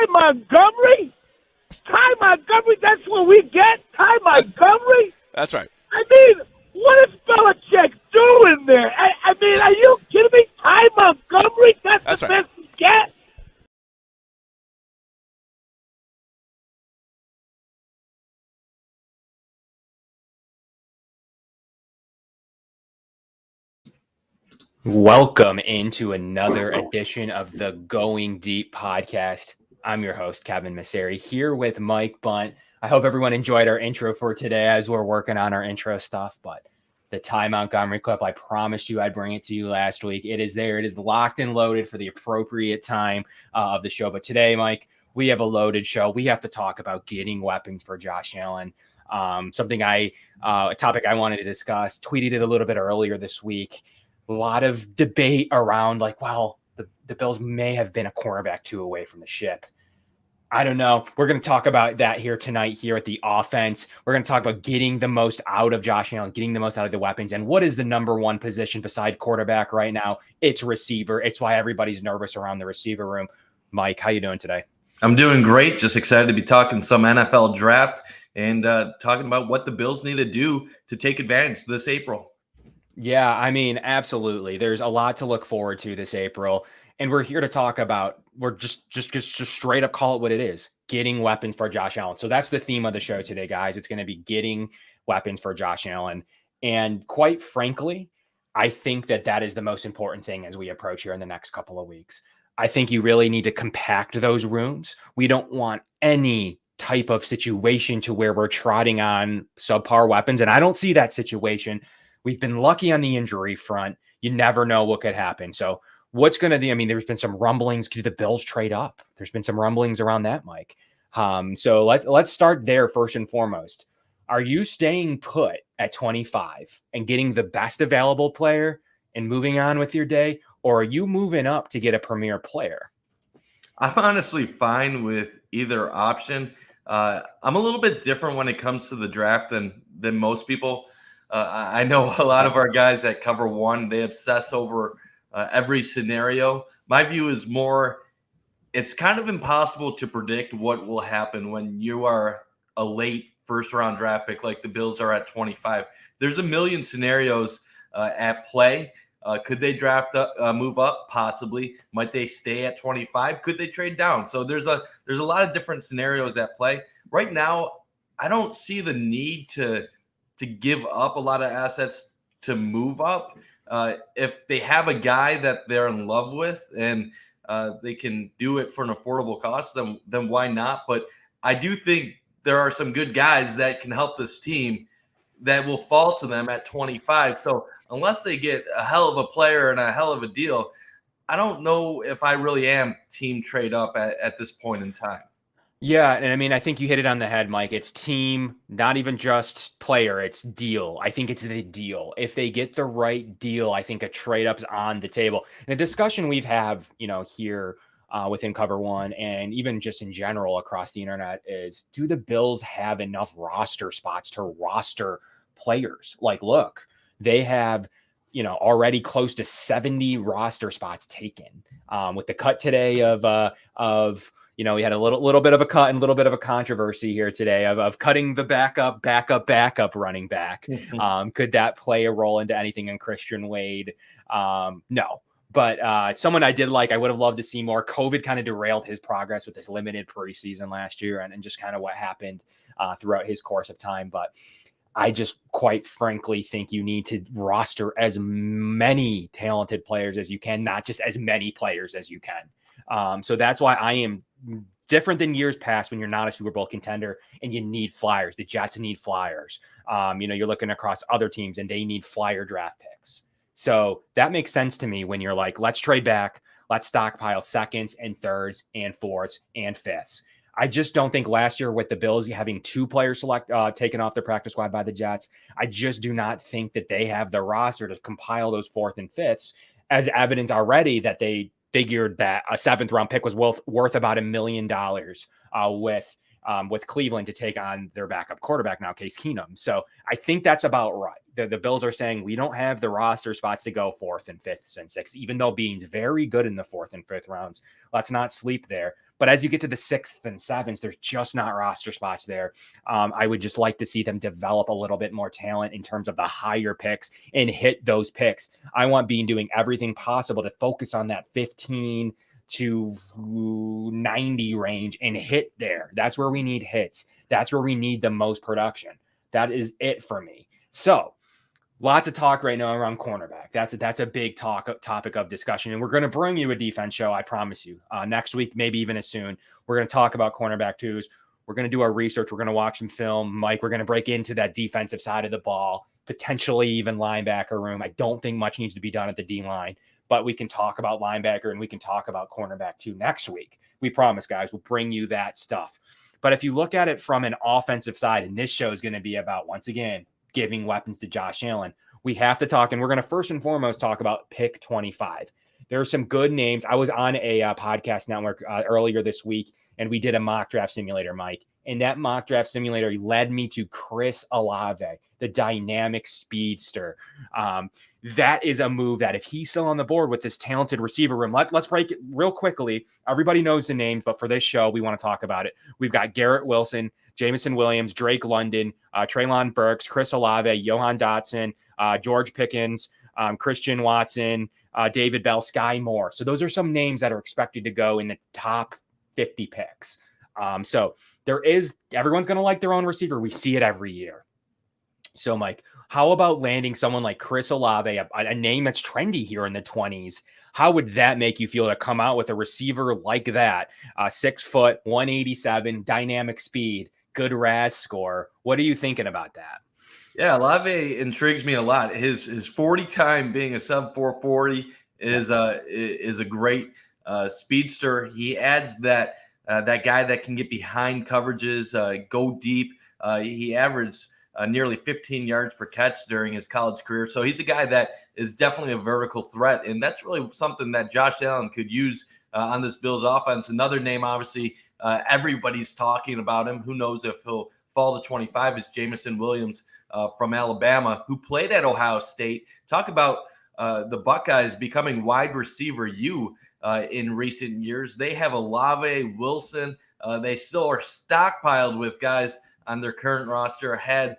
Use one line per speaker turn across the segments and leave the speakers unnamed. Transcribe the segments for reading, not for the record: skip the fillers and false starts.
Montgomery? Ty Montgomery, that's what we get? Ty Montgomery?
That's right.
I mean, what is Belichick doing there? I mean, are you kidding me? Ty Montgomery? That's the
right.
best we get?
Welcome into another edition of the Going Deep podcast. I'm your host, Kevin Massare, here with Mike Bundt. I hope everyone enjoyed our intro for today as we're working on our intro stuff, but the Ty Montgomery clip, I promised you I'd bring it to you last week. It is there. It is locked and loaded for the appropriate time of the show. But today, Mike, we have a loaded show. We have to talk about getting weapons for Josh Allen. A topic I wanted to discuss, tweeted it a little bit earlier this week. A lot of debate around the Bills may have been a cornerback 2 away from the ship. I don't know. We're going to talk about that here tonight here at the offense. We're going to talk about getting the most out of Josh Allen, getting the most out of the weapons. And what is the number one position beside quarterback right now? It's receiver. It's why everybody's nervous around the receiver room. Mike, how you doing today?
I'm doing great. Just excited to be talking some NFL draft and talking about what the Bills need to do to take advantage this April.
Yeah, I mean, absolutely. There's a lot to look forward to this April. And we're here to talk about, we're just straight up call it what it is, getting weapons for Josh Allen. So that's the theme of the show today, guys. It's going to be getting weapons for Josh Allen. And quite frankly, I think that is the most important thing as we approach here in the next couple of weeks. I think you really need to compact those rooms. We don't want any type of situation to where we're trotting on subpar weapons. And I don't see that situation. We've been lucky on the injury front. You never know what could happen. So what's going to be, I mean, there's been some rumblings. Do the Bills trade up? There's been some rumblings around that, Mike. So let's start there first and foremost. Are you staying put at 25 and getting the best available player and moving on with your day? Or are you moving up to get a premier player?
I'm honestly fine with either option. I'm a little bit different when it comes to the draft than most people. I know a lot of our guys that cover one, they obsess over every scenario. My view is more, it's kind of impossible to predict what will happen when you are a late first-round draft pick like the Bills are at 25. There's a million scenarios at play. Could they draft up, move up? Possibly. Might they stay at 25? Could they trade down? So there's a lot of different scenarios at play. Right now, I don't see the need to give up a lot of assets to move up. If they have a guy that they're in love with and they can do it for an affordable cost, then why not? But I do think there are some good guys that can help this team that will fall to them at 25. So unless they get a hell of a player and a hell of a deal, I don't know if I really am team trade up at this point in time.
Yeah, and I mean, I think you hit it on the head, Mike. It's team, not even just player, it's deal. I think it's the deal. If they get the right deal, I think a trade-up's on the table. And a discussion we've have, here within Cover One and even just in general across the internet is, do the Bills have enough roster spots to roster players? Like, look, they have already close to 70 roster spots taken. With the cut today of we had a little bit of a cut and a little bit of a controversy here today of cutting the backup running back. Could that play a role into anything in Christian Wade? No. But someone I would have loved to see more. COVID kind of derailed his progress with his limited preseason last year and just kind of what happened throughout his course of time. But I just quite frankly think you need to roster as many talented players as you can, not just as many players as you can. So that's why I am different than years past when you're not a Super Bowl contender and you need flyers. The Jets need flyers. You're looking across other teams and they need flyer draft picks. So that makes sense to me when you're like, let's trade back, let's stockpile seconds and thirds and fourths and fifths. I just don't think last year with the Bills having 2 players taken off the practice squad by the Jets, I just do not think that they have the roster to compile those fourth and fifths, as evidence already that they figured that a 7th round pick was worth about $1 million with Cleveland to take on their backup quarterback now, Case Keenum. So I think that's about right. The Bills are saying we don't have the roster spots to go 4th and 5th and 6th, even though Bean's very good in the 4th and 5th rounds. Let's not sleep there. But as you get to the 6th and 7th, there's just not roster spots there. I would just like to see them develop a little bit more talent in terms of the higher picks and hit those picks. I want Bean doing everything possible to focus on that 15 to 90 range and hit there. That's where we need hits. That's where we need the most production. That is it for me. So lots of talk right now around cornerback. That's a big topic of discussion. And we're going to bring you a defense show, I promise you. Next week, maybe even as soon. We're going to talk about cornerback twos. We're going to do our research. We're going to watch some film. Mike, we're going to break into that defensive side of the ball, potentially even linebacker room. I don't think much needs to be done at the D line, but we can talk about linebacker and we can talk about cornerback too next week. We promise, guys, we'll bring you that stuff. But if you look at it from an offensive side, and this show is going to be about, once again, giving weapons to Josh Allen, we have to talk, and we're going to first and foremost talk about pick 25. There are some good names. I was on a podcast network earlier this week, and we did a mock draft simulator, Mike. And that mock draft simulator led me to Chris Olave, the dynamic speedster. That is a move that if he's still on the board with this talented receiver room, let's break it real quickly. Everybody knows the names, but for this show, we want to talk about it. We've got Garrett Wilson, Jameson Williams, Drake London, Treylon Burks, Chris Olave, Johan Dotson, George Pickens, Christian Watson, David Bell, Sky Moore. So those are some names that are expected to go in the top 50 picks. So everyone's going to like their own receiver. We see it every year. So, Mike, how about landing someone like Chris Olave, a name that's trendy here in the 20s? How would that make you feel to come out with a receiver like that? 6 foot, 187, dynamic speed, good RAS score. What are you thinking about that?
Yeah, Olave intrigues me a lot. His 40 time being a sub 440 is a great speedster. He adds that guy that can get behind coverages, go deep. He averaged nearly 15 yards per catch during his college career. So he's a guy that is definitely a vertical threat. And that's really something that Josh Allen could use on this Bills offense. Another name, obviously, everybody's talking about him. Who knows if he'll fall to 25 is Jameson Williams from Alabama, who played at Ohio State. Talk about the Buckeyes becoming wide receiver in recent years. They have Olave, Wilson. They still are stockpiled with guys on their current roster. Had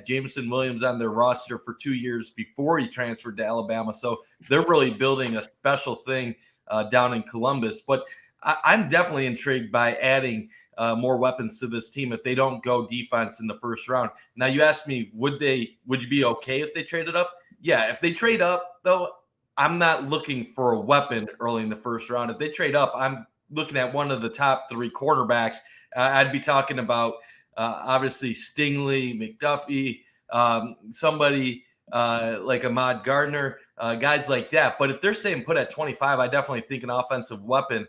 Jameson Williams on their roster for 2 years before he transferred to Alabama. So they're really building a special thing down in Columbus. But I'm definitely intrigued by adding more weapons to this team if they don't go defense in the first round. Now, you asked me, would you be okay if they traded up? Yeah, if they trade up, though, I'm not looking for a weapon early in the first round. If they trade up, I'm looking at one of the top 3 cornerbacks. I'd be talking about obviously Stingley, McDuffie, somebody like Ahmad Gardner, guys like that. But if they're staying put at 25, I definitely think an offensive weapon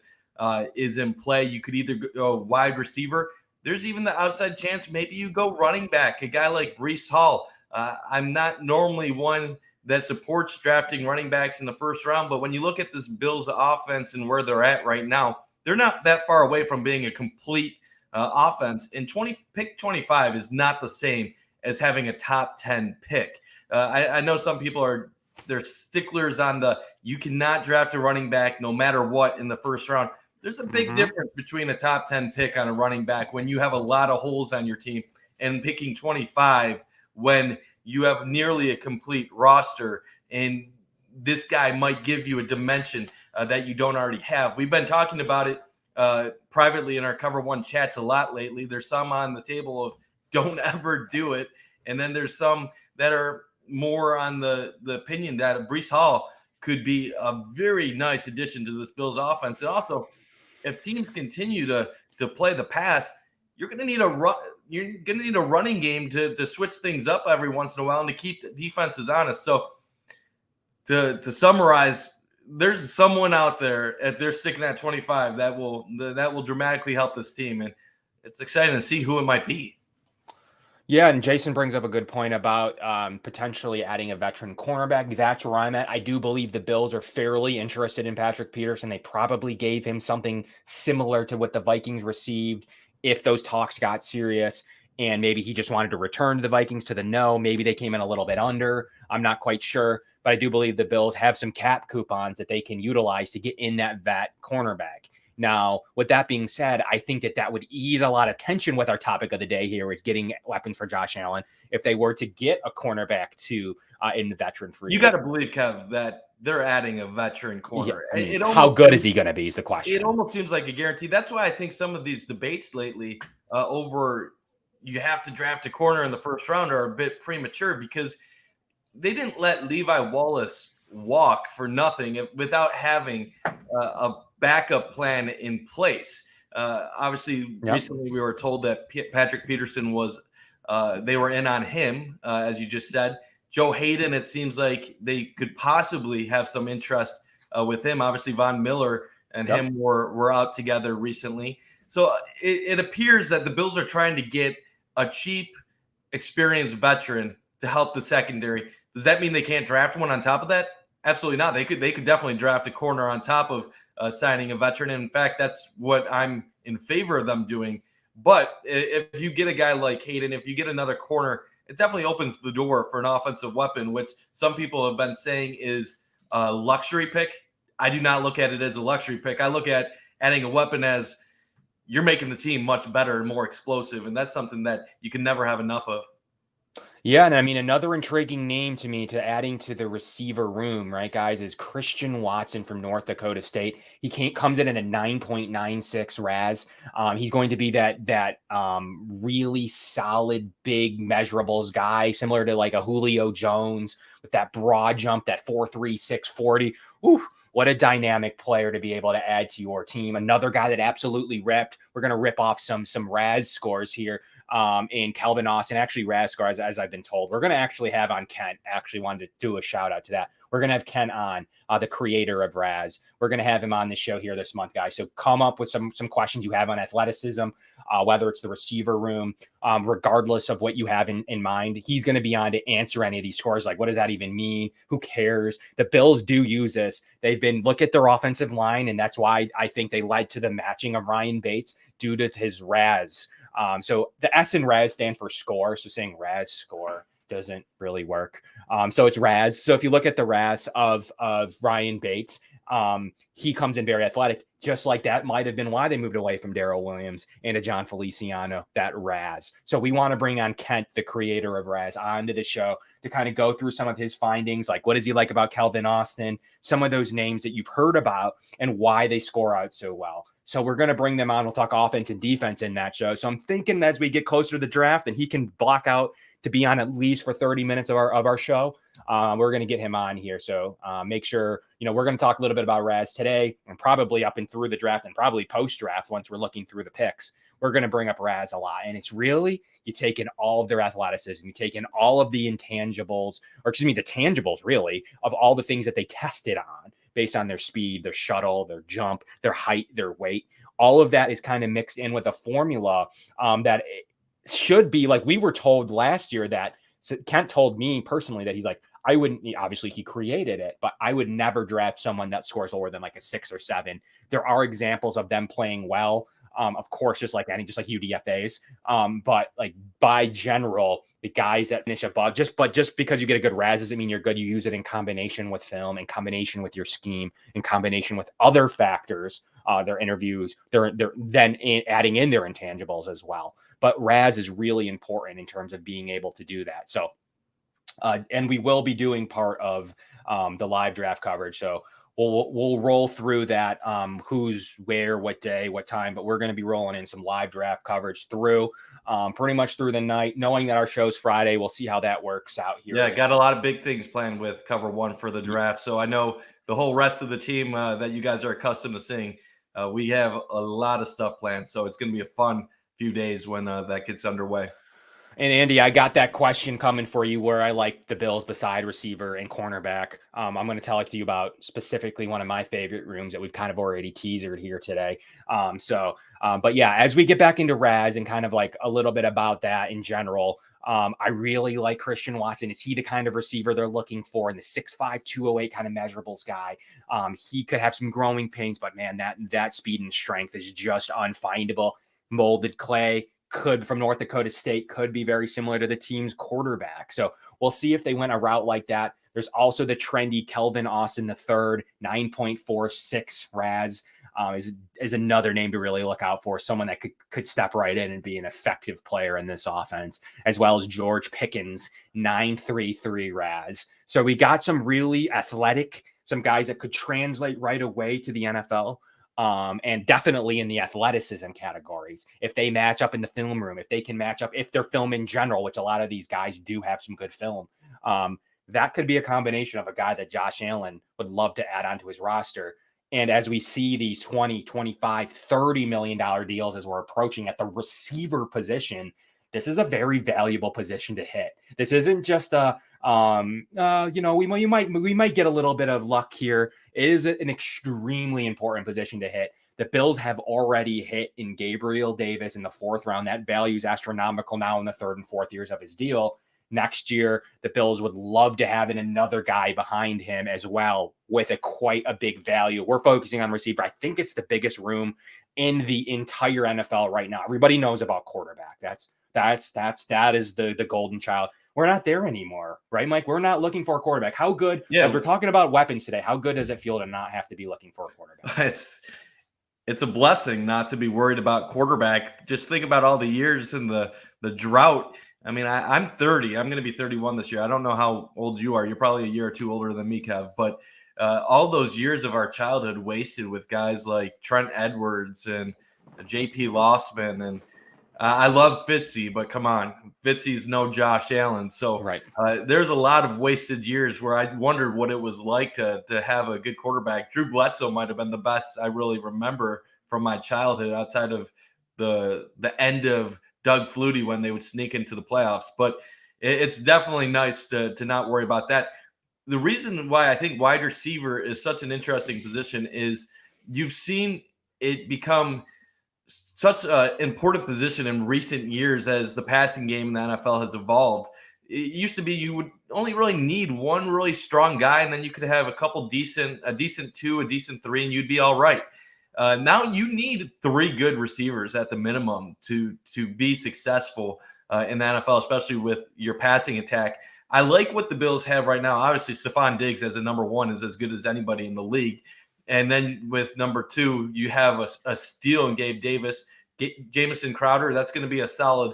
is in play. You could either go wide receiver. There's even the outside chance maybe you go running back, a guy like Breece Hall. I'm not normally one that supports drafting running backs in the first round, but when you look at this Bills offense and where they're at right now, they're not that far away from being a complete offense. And pick 25 is not the same as having a top 10 pick. I know some people they're sticklers on you cannot draft a running back no matter what in the first round. There's a big difference between a top 10 pick on a running back when you have a lot of holes on your team and picking 25 when you have nearly a complete roster, and this guy might give you a dimension that you don't already have. We've been talking about it privately in our Cover One chats a lot lately. There's some on the table of don't ever do it, and then there's some that are more on the opinion that Breece Hall could be a very nice addition to this Bills offense. And also, if teams continue to play the pass, you're going to need a running game to switch things up every once in a while and to keep the defenses honest. So to summarize, there's someone out there if they're sticking at 25 that will dramatically help this team, and it's exciting to see who it might be.
Yeah, and Jason brings up a good point about potentially adding a veteran cornerback. That's where I'm at. I do believe the Bills are fairly interested in Patrick Peterson. They probably gave him something similar to what the Vikings received if those talks got serious, and maybe he just wanted to return to the Vikings to the no. Maybe they came in a little bit under. I'm not quite sure, but I do believe the Bills have some cap coupons that they can utilize to get in that vet cornerback. Now, with that being said, I think that would ease a lot of tension with our topic of the day here, is getting weapons for Josh Allen. If they were to get a cornerback too in the veteran free,
you got to believe, Kev, that they're adding a veteran corner.
Yeah, I mean, how good is he going to be is the question.
It almost seems like a guarantee. That's why I think some of these debates lately over you have to draft a corner in the first round are a bit premature, because they didn't let Levi Wallace walk for nothing without having a backup plan in place. Obviously, recently we were told that Patrick Peterson was they were in on him, as you just said. Joe Hayden, it seems like they could possibly have some interest with him. Obviously, Von Miller and him were out together recently. So it appears that the Bills are trying to get a cheap, experienced veteran to help the secondary. Does that mean they can't draft one on top of that? Absolutely not. They could definitely draft a corner on top of signing a veteran. And in fact, that's what I'm in favor of them doing. But if you get a guy like Hayden, if you get another corner, it definitely opens the door for an offensive weapon, which some people have been saying is a luxury pick. I do not look at it as a luxury pick. I look at adding a weapon as you're making the team much better and more explosive, and that's something that you can never have enough of.
Yeah, and I mean, another intriguing name to me to adding to the receiver room, right, guys, is Christian Watson from North Dakota State. He comes in at a 9.96 RAS. He's going to be that really solid, big measurables guy, similar to like a Julio Jones with that broad jump, that 4.3, 640. Ooh, what a dynamic player to be able to add to your team. Another guy that absolutely ripped. We're going to rip off some RAS scores here. In Calvin Austin, actually Raskar, as I've been told. We're going to actually have on Kent. Actually wanted to do a shout out to that. We're going to have Kent on, the creator of Raz. We're going to have him on the show here this month, guys. So come up with some questions you have on athleticism, whether it's the receiver room, regardless of what you have in mind. He's going to be on to answer any of these scores. Like, what does that even mean? Who cares? The Bills do use this. Look at their offensive line, and that's why I think they led to the matching of Ryan Bates due to his Raz. So the S in RAS stand for score. So saying RAS score doesn't really work. So it's RAS. So if you look at the RAS of Ryan Bates, he comes in very athletic. Just like that might have been why they moved away from Darrell Williams and to John Feliciano, that RAS. So we want to bring on Kent, the creator of RAS, onto the show to kind of go through some of his findings. Like, what does he like about Calvin Austin? Some of those names that you've heard about and why they score out so well. So we're going to bring them on. We'll talk offense and defense in that show. So I'm thinking as we get closer to the draft and he can block out to be on at least for 30 minutes of our show, we're going to get him on here. So make sure, we're going to talk a little bit about Raz today and probably up and through the draft and probably post-draft once we're looking through the picks. We're going to bring up Raz a lot. And it's really, you take in all of their athleticism, you take in all of the intangibles, the tangibles really, of all the things that they tested on based on their speed, their shuttle, their jump, their height, their weight. All of that is kind of mixed in with a formula that should be like we were told last year that Kent told me personally that he's like, I wouldn't, obviously he created it, but I would never draft someone that scores lower than like a 6 or 7. There are examples of them playing well. Of course, just like UDFAs. But like by general, the guys that finish above, just because you get a good RAS doesn't mean you're good. You use it in combination with film, in combination with your scheme, in combination with other factors, their interviews, they're then adding in their intangibles as well. But RAS is really important in terms of being able to do that. So, and we will be doing part of the live draft coverage. So we'll roll through that, who's where, what day, what time, but we're going to be rolling in some live draft coverage through pretty much through the night, knowing that our show's Friday. We'll see how that works out here.
Yeah, got a lot of big things planned with Cover One for the draft. So I know the whole rest of the team that you guys are accustomed to seeing, we have a lot of stuff planned. So it's going to be a fun few days when that gets underway.
And Andy, I got that question coming for you where I like the Bills beside receiver and cornerback. I'm going to tell you about specifically one of my favorite rooms that we've kind of already teasered here today. But yeah, as we get back into Raz and kind of like a little bit about that in general, I really like Christian Watson. Is he the kind of receiver they're looking for in the 6'5", 208 kind of measurables guy? He could have some growing pains, but man, that speed and strength is just unfindable. Molded clay. From North Dakota State could be very similar to the team's quarterback. So we'll see if they went a route like that. There's also the trendy Kelvin Austin III, 9.46 RAS. is another name to really look out for. Someone that could step right in and be an effective player in this offense, as well as George Pickens, 9.33 RAS. So we got some really athletic, some guys that could translate right away to the NFL. And definitely in the athleticism categories, if they match up in the film room, if they can match up, if their film in general, which a lot of these guys do have some good film, that could be a combination of a guy that Josh Allen would love to add onto his roster. And as we see these 20, 25, $30 million deals as we're approaching at the receiver position, this is a very valuable position to hit. This isn't just a, we might get a little bit of luck here. It is an extremely important position to hit. The Bills have already hit in Gabriel Davis in the 4th round. That value is astronomical now in the 3rd and 4th years of his deal. Next year, the Bills would love to have another guy behind him as well with quite a big value. We're focusing on receiver. I think it's the biggest room in the entire NFL right now. Everybody knows about quarterback. That is the golden child. We're not there anymore, right, Mike? We're not looking for a quarterback. How good, as we're talking about weapons today, how good does it feel to not have to be looking for a quarterback?
It's a blessing not to be worried about quarterback. Just think about all the years in the drought. I mean, I'm 30. I'm going to be 31 this year. I don't know how old you are. You're probably a year or two older than me, Kev. But all those years of our childhood wasted with guys like Trent Edwards and J.P. Lossman. And I love Fitzy, but come on. Fitzy's no Josh Allen. So
right.
There's a lot of wasted years where I wondered what it was like to have a good quarterback. Drew Bledsoe might have been the best I really remember from my childhood outside of the end of Doug Flutie when they would sneak into the playoffs. But it's definitely nice to not worry about that. The reason why I think wide receiver is such an interesting position is you've seen it become such an important position in recent years as the passing game in the NFL has evolved. It used to be you would only really need one really strong guy, and then you could have a decent 2, a decent 3, and you'd be all right. Now you need 3 good receivers at the minimum to be successful in the NFL, especially with your passing attack. I like what the Bills have right now. Obviously, Stephon Diggs as a number 1 is as good as anybody in the league. And then with number 2, you have a steal in Gabe Davis. Jamison Crowder, that's going to be a solid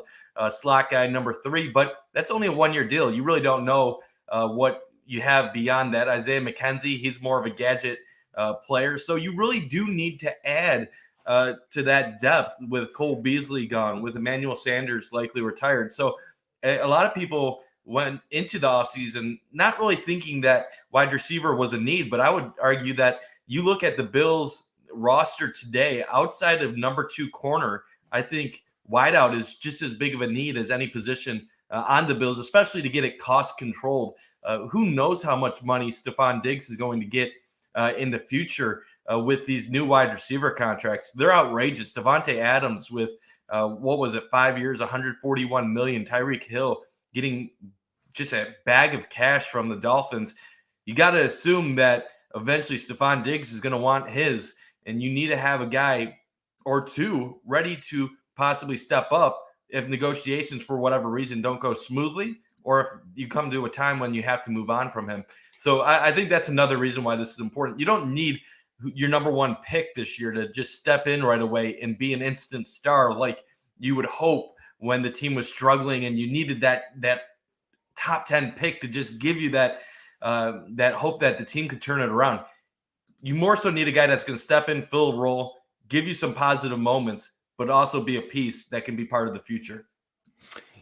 slot guy, number 3. But that's only a 1-year deal. You really don't know what you have beyond that. Isaiah McKenzie, he's more of a gadget player. So you really do need to add to that depth with Cole Beasley gone, with Emmanuel Sanders likely retired. So a lot of people went into the offseason not really thinking that wide receiver was a need, but I would argue that you look at the Bills roster today, outside of number 2 corner, I think wideout is just as big of a need as any position on the Bills, especially to get it cost controlled. Who knows how much money Stephon Diggs is going to get in the future with these new wide receiver contracts. They're outrageous. Devontae Adams with 5 years, $141 million. Tyreek Hill getting just a bag of cash from the Dolphins. You got to assume that eventually Stephon Diggs is going to want his, and you need to have a guy or 2 ready to possibly step up if negotiations for whatever reason don't go smoothly, or if you come to a time when you have to move on from him. So I think that's another reason why this is important. You don't need your number 1 pick this year to just step in right away and be an instant star like you would hope when the team was struggling and you needed that top 10 pick to just give you that hope that the team could turn it around. You more so need a guy that's going to step in, fill a role, give you some positive moments, but also be a piece that can be part of the future.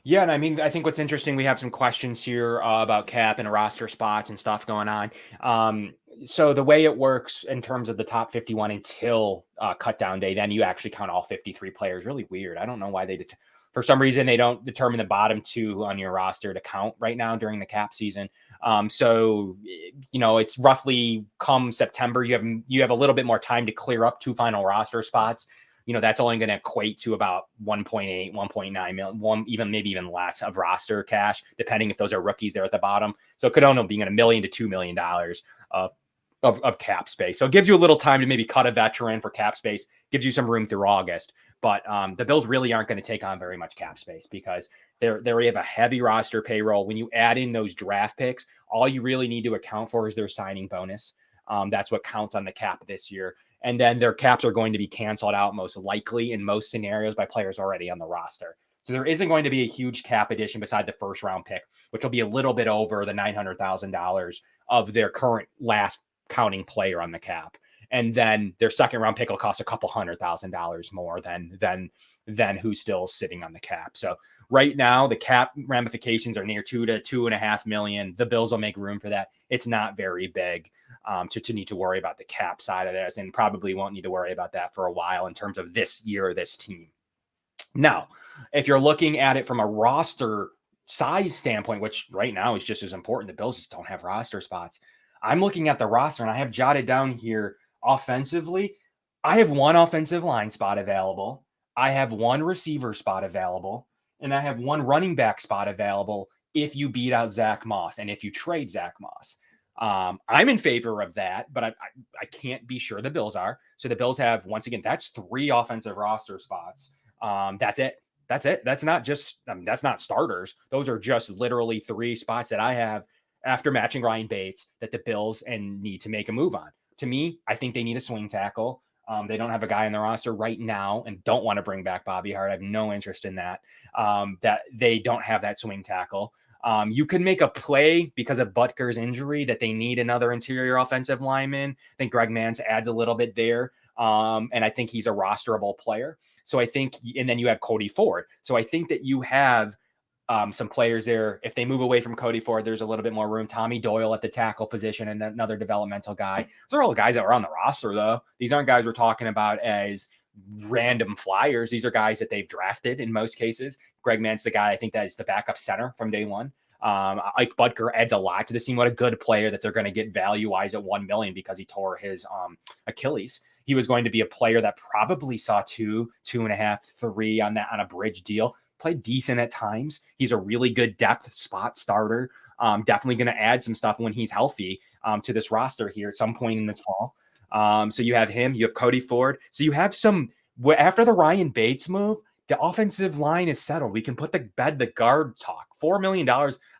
Yeah, and I mean, I think what's interesting, we have some questions here about cap and roster spots and stuff going on. So the way it works in terms of the top 51 until cut down day, then you actually count all 53 players. Really weird. I don't know why for some reason they don't determine the bottom 2 on your roster to count right now during the cap season. So, it's roughly come September, you have a little bit more time to clear up 2 final roster spots. That's only going to equate to about 1.8, 1.9 million, maybe even less of roster cash, depending if those are rookies there at the bottom. So it could only be $1 million to $2 million of cap space. So it gives you a little time to maybe cut a veteran for cap space, gives you some room through August. But the Bills really aren't going to take on very much cap space because they have a heavy roster payroll. When you add in those draft picks, all you really need to account for is their signing bonus. That's what counts on the cap this year. And then their caps are going to be canceled out most likely in most scenarios by players already on the roster. So there isn't going to be a huge cap addition beside the first round pick, which will be a little bit over the $900,000 of their current last counting player on the cap. And then their second round pick will cost a couple $100,000 more than who's still sitting on the cap. So right now the cap ramifications are near $2 to $2.5 million. The Bills will make room for that. It's not very big to need to worry about the cap side of this, and probably won't need to worry about that for a while in terms of this year, this team. Now, if you're looking at it from a roster size standpoint, which right now is just as important, the Bills just don't have roster spots. I'm looking at the roster and I have jotted down here offensively. I have one offensive line spot available. I have one receiver spot available, and I have one running back spot available if you beat out Zach Moss and if you trade Zach Moss. I'm in favor of that, but I can't be sure the Bills are. So the Bills have, once again, that's 3 offensive roster spots. That's it. That's not just, that's not starters. Those are just literally 3 spots that I have after matching Ryan Bates that the Bills need to make a move on. To me, I think they need a swing tackle. They don't have a guy on the roster right now and don't want to bring back Bobby Hart. I have no interest in that. That they don't have that swing tackle. You can make a play because of Butker's injury that they need another interior offensive lineman. I think Greg Mance adds a little bit there. And I think he's a rosterable player. So I think, and then you have Cody Ford. So I think that you have some players there. If they move away from Cody Ford, there's a little bit more room. Tommy Doyle at the tackle position and another developmental guy. Those are all the guys that were on the roster, though. These aren't guys we're talking about as random flyers. These are guys that they've drafted in most cases. Greg Mance, the guy I think that is the backup center from day one. Ike Butker adds a lot to the team. What a good player that they're going to get value-wise at $1 million because he tore his Achilles. He was going to be a player that probably saw 2.5, 3 on a bridge deal. Played decent at times. He's a really good depth spot starter. Definitely going to add some stuff when he's healthy to this roster here at some point in this fall. So you have him, you have Cody Ford. So you have some, after the Ryan Bates move, the offensive line is settled. We can put the guard talk. $4 million.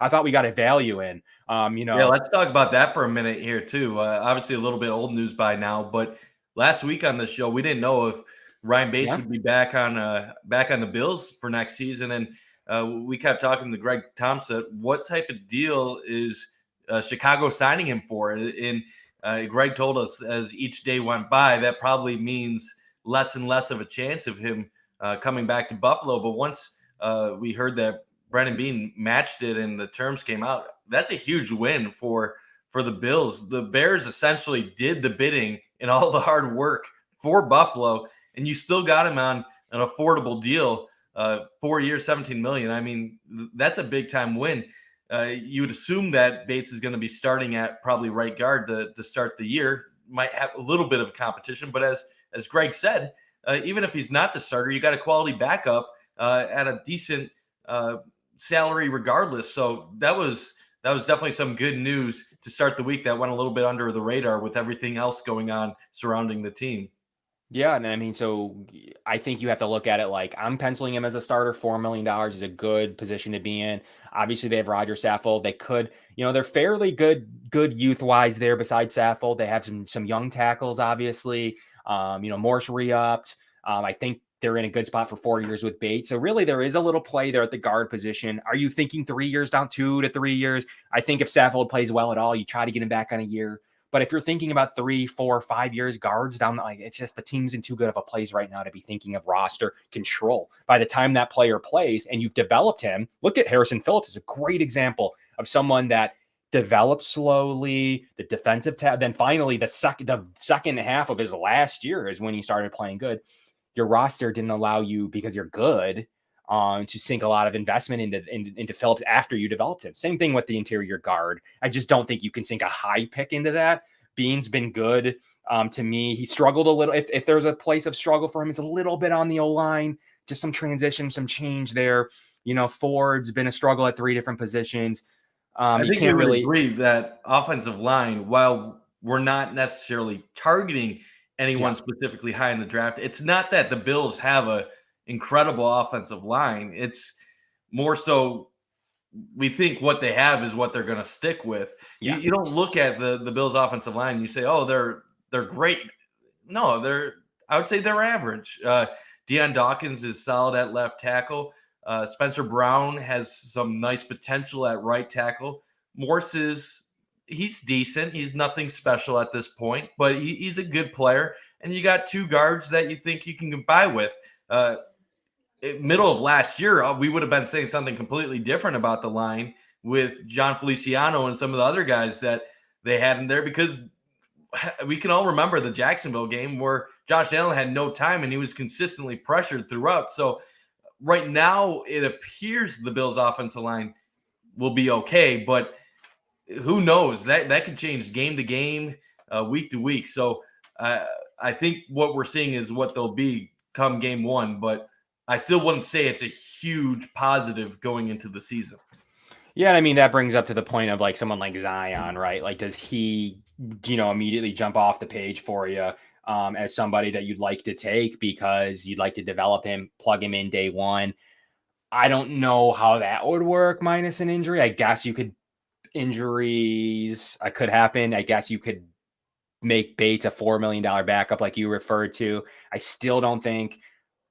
I thought we got a value in,
Yeah, let's talk about that for a minute here too. Obviously a little bit old news by now, but last week on the show, we didn't know if Ryan Bates would be back on the Bills for next season. And we kept talking to Greg Thompson. What type of deal is Chicago signing him for? And Greg told us as each day went by, that probably means less and less of a chance of him coming back to Buffalo. But once we heard that Brendan Bean matched it and the terms came out, that's a huge win for the Bills. The Bears essentially did the bidding and all the hard work for Buffalo, and you still got him on an affordable deal, 4 years, $17 million. I mean, that's a big time win. You would assume that Bates is going to be starting at probably right guard to start the year. Might have a little bit of competition, but as Greg said, even if he's not the starter, you got a quality backup at a decent salary regardless. So that was definitely some good news to start the week that went a little bit under the radar with everything else going on surrounding the team.
Yeah, and I mean, so I think you have to look at it like I'm penciling him as a starter. $4 million is a good position to be in. Obviously, they have Roger Saffold. They could, they're fairly good youth-wise there besides Saffold. They have some young tackles, obviously. Morse re-upped. I think they're in a good spot for 4 years with Bates. So really, there is a little play there at the guard position. Are you thinking 3 years down, 2 to 3 years? I think if Saffold plays well at all, you try to get him back on a year. But if you're thinking about 3, 4, 5 years, guards down, it's just the team's in too good of a place right now to be thinking of roster control. By the time that player plays and you've developed him, look at Harrison Phillips is a great example of someone that developed slowly, the defensive tab. Then finally, the second half of his last year is when he started playing good. Your roster didn't allow you, because you're good, to sink a lot of investment into Phillips after you developed him. Same thing with the interior guard. I just don't think you can sink a high pick into that. Bean's been good to me. He struggled a little. If there's a place of struggle for him, it's a little bit on the O-line, just some transition, some change there. Ford's been a struggle at 3 different positions.
I think you would agree that offensive line, while we're not necessarily targeting anyone specifically high in the draft, it's not that the Bills have a incredible offensive line. It's more so we think what they have is what they're going to stick with. You don't look at the Bills offensive line and you say, oh, they're great. no, I would say they're average. Deion Dawkins is solid at left tackle. Spencer Brown has some nice potential at right tackle. Morse he's decent. He's nothing special at this point, but he's a good player. And you got two guards that you think you can get by with. Middle of last year, we would have been saying something completely different about the line with John Feliciano and some of the other guys that they had in there, because we can all remember the Jacksonville game where Josh Allen had no time and he was consistently pressured throughout. So right now it appears the Bills' offensive line will be okay, but who knows? That could change game to game, week to week. So I think what we're seeing is what they'll be come game one, but I still wouldn't say it's a huge positive going into the season.
Yeah, I mean, that brings up to the point of like someone like Zion, right? Like, does he, immediately jump off the page for you as somebody that you'd like to take because you'd like to develop him, plug him in day one? I don't know how that would work minus an injury. I guess you could, injuries could happen. I guess you could make Bates a $4 million backup like you referred to. I still don't think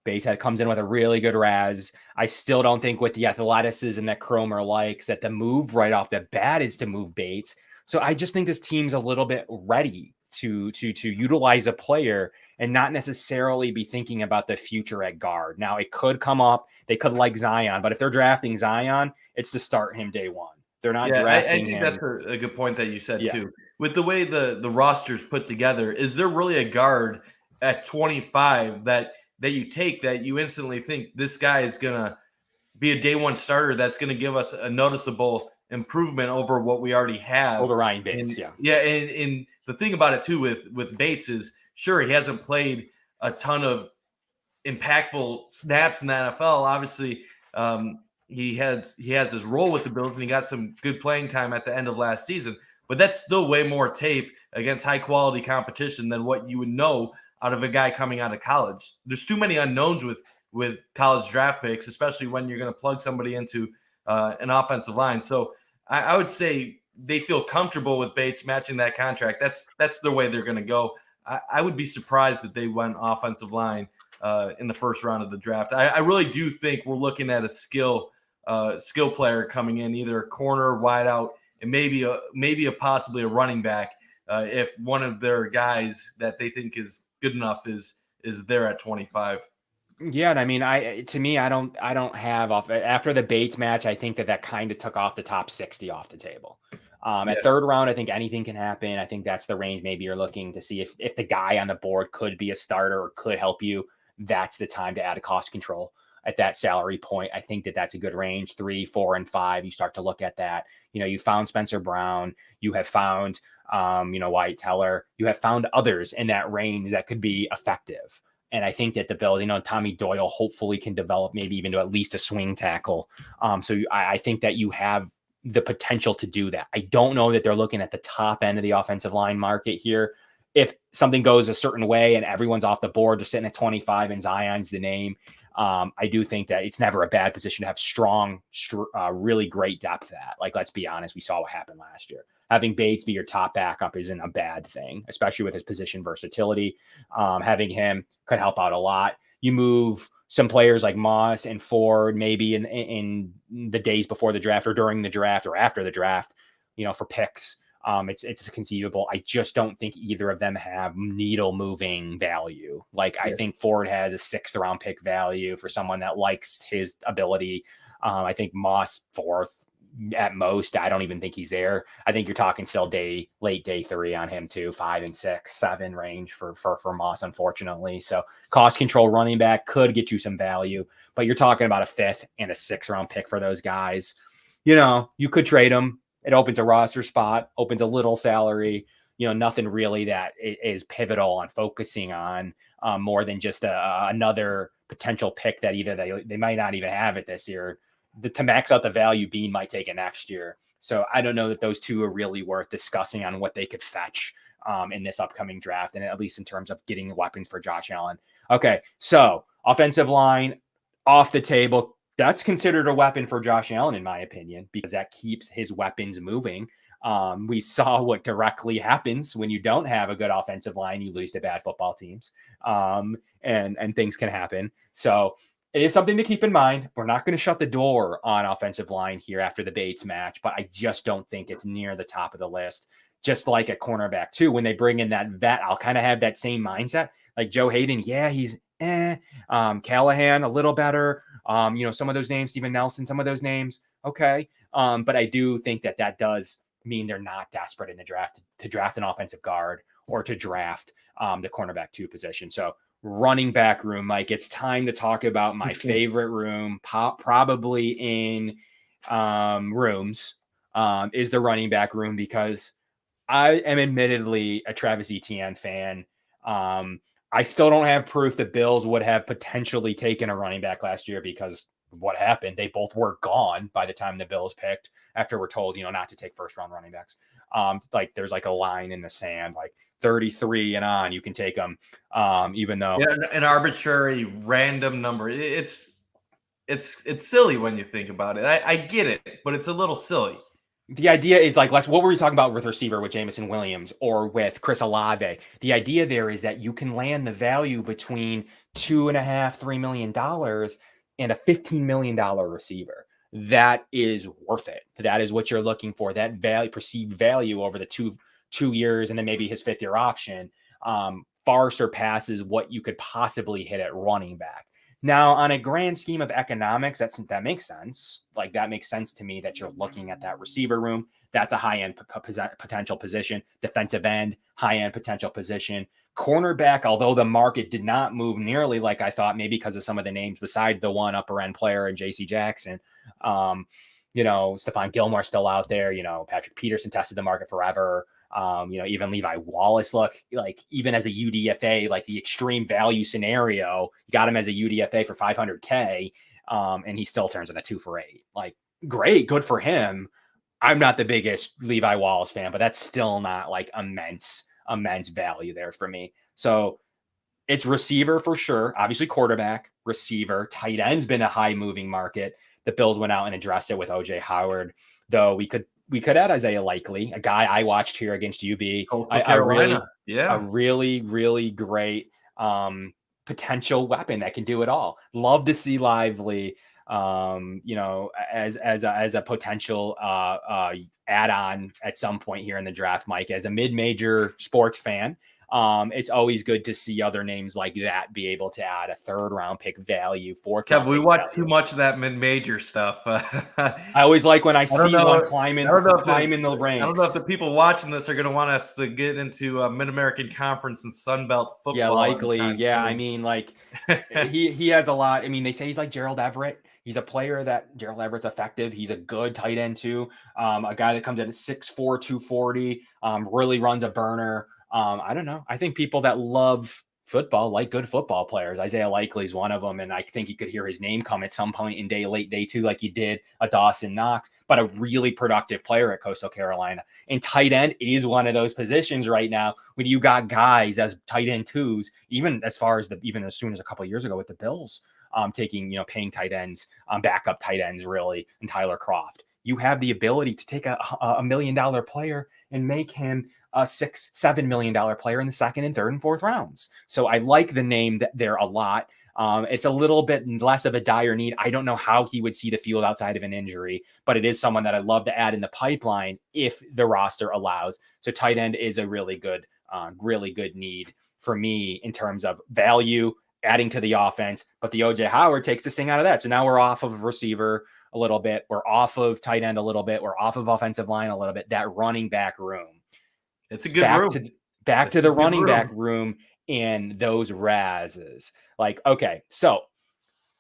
Bates comes in with a really good RAS. I still don't think with the athleticism that Cromer likes that the move right off the bat is to move Bates. So I just think this team's a little bit ready to utilize a player and not necessarily be thinking about the future at guard. Now it could come up. They could like Zion, but if they're drafting Zion, it's to start him day one. They're not drafting him.
I think that's a good point that you said too. With the way the roster's put together, is there really a guard at 25 that you take that you instantly think this guy is going to be a day one starter that's going to give us a noticeable improvement over what we already have?
Over Ryan Bates,
and the thing about it too with Bates is, sure, he hasn't played a ton of impactful snaps in the NFL. Obviously, he has his role with the Bills, and he got some good playing time at the end of last season. But that's still way more tape against high-quality competition than what you would know out of a guy coming out of college. There's too many unknowns with college draft picks, especially when you're going to plug somebody into an offensive line. So I would say they feel comfortable with Bates matching that contract. That's the way they're going to go. I would be surprised if they went offensive line in the first round of the draft. I really do think we're looking at a skill player coming in, either a corner, wide out, and maybe possibly a running back if one of their guys that they think is good enough is there at 25.
Yeah, and I mean, I don't have after the Bates match. I think that kind of took off the top 60 off the table. At third round, I think anything can happen. I think that's the range. Maybe you're looking to see if the guy on the board could be a starter or could help you. That's the time to add a cost control at that salary point. I think that's a good range. 3, 4, and 5. You start to look at that. You found Spencer Brown. You have found, Wyatt Teller. You have found others in that range that could be effective. And I think that the Bills, Tommy Doyle hopefully can develop maybe even to at least a swing tackle. So I think that you have the potential to do that. I don't know that they're looking at the top end of the offensive line market here. If something goes a certain way and everyone's off the board, they're sitting at 25 and Zion's the name. I do think that it's never a bad position to have strong, really great depth at. Like, let's be honest, we saw what happened last year. Having Bates be your top backup isn't a bad thing, especially with his position versatility. Having him could help out a lot. You move some players like Moss and Ford maybe in the days before the draft or during the draft or after the draft, for picks. It's conceivable. I just don't think either of them have needle moving value. I think Ford has a 6th round pick value for someone that likes his ability. I think Moss 4th at most. I don't even think he's there. I think you're talking still late day 3 on him too, 5 and 6, 7 range for Moss, unfortunately. So cost control running back could get you some value, but you're talking about a 5th and a 6th round pick for those guys. You could trade them. It opens a roster spot, opens a little salary, nothing really that is pivotal on focusing on more than just another potential pick that either they might not even have it this year. To max out the value, Bean might take it next year. So I don't know that those two are really worth discussing on what they could fetch in this upcoming draft, and at least in terms of getting weapons for Josh Allen. Okay, so offensive line off the table. That's considered a weapon for Josh Allen, in my opinion, because that keeps his weapons moving. We saw what directly happens when you don't have a good offensive line. You lose to bad football teams, and things can happen. So it is something to keep in mind. We're not going to shut the door on offensive line here after the Bates match, but I just don't think it's near the top of the list. Just like at cornerback too, when they bring in that vet, I'll kind of have that same mindset. Like Joe Hayden, yeah, he's Callahan a little better. Some of those names, Steven Nelson, some of those names, okay. But I do think that does mean they're not desperate in the draft to draft an offensive guard or to draft the cornerback 2 position. So running back room, Mike, it's time to talk about my favorite room, probably in rooms, is the running back room, because I am admittedly a Travis Etienne fan. I still don't have proof the Bills would have potentially taken a running back last year because what happened. They both were gone by the time the Bills picked, after we're told, not to take first round running backs. Like there's like a line in the sand, like 33 and on, you can take them. Even though
an arbitrary random number. It's silly when you think about it. I get it, but it's a little silly.
The idea is like, what were we talking about with receiver with Jameson Williams or with Chris Olave? The idea there is that you can land the value between $2.5–3 million and a $15 million receiver. That is worth it. That is what you're looking for. That value, perceived value over the two years, and then maybe his 5th year option, far surpasses what you could possibly hit at running back. Now, on a grand scheme of economics, that makes sense. Like that makes sense to me that you're looking at that receiver room. That's a high-end potential position. Defensive end, high-end potential position. Cornerback, although the market did not move nearly like I thought, maybe because of some of the names beside the one upper-end player in J.C. Jackson. Stephon Gilmore still out there. Patrick Peterson tested the market forever. Even Levi Wallace, even as a UDFA, like the extreme value scenario, you got him as a UDFA for $500K, and he still turns in a 2 for $8. Like, great, good for him. I'm not the biggest Levi Wallace fan, but that's still not like immense value there for me. So it's receiver for sure. Obviously, quarterback, receiver, tight end's been a high moving market. The Bills went out and addressed it with OJ Howard, though we could add Isaiah Likely, a guy I watched here against UB. A really, really great potential weapon that can do it all. Love to see Lively, as a potential add-on at some point here in the draft, Mike. As a mid-major sports fan, it's always good to see other names like that be able to add a 3rd round pick value for
Kev, we watch too much of that mid-major stuff.
I always like when I see one climbing the ranks.
I don't know if the people watching this are going to want us to get into Mid-American Conference and Sun Belt football.
Yeah, likely. Yeah, I mean, like he has a lot. I mean, they say he's like Gerald Everett. He's a player that Gerald Everett's effective. He's a good tight end too. A guy that comes in at 6'4", 240, really runs a burner. I don't know. I think people that love football like good football players. Isaiah Likely is one of them, and I think you could hear his name come at some point in late day 2, like you did a Dawson Knox, but a really productive player at Coastal Carolina. And tight end is one of those positions right now when you got guys as tight end 2s, even as soon as a couple of years ago with the Bills, paying tight ends, backup tight ends really, and Tyler Kroft. You have the ability to take a $1 million player and make him a $6–7 million player in the 2nd and 3rd and 4th rounds. So I like the name there a lot. It's a little bit less of a dire need. I don't know how he would see the field outside of an injury, but it is someone that I'd love to add in the pipeline if the roster allows. So tight end is a really good need for me in terms of value, adding to the offense. But the OJ Howard takes the sting out of that. So now we're off of receiver a little bit. We're off of tight end a little bit. We're off of offensive line a little bit. That running back room.
It's a good room.
Back to the running back room and those razzes. Like, okay, so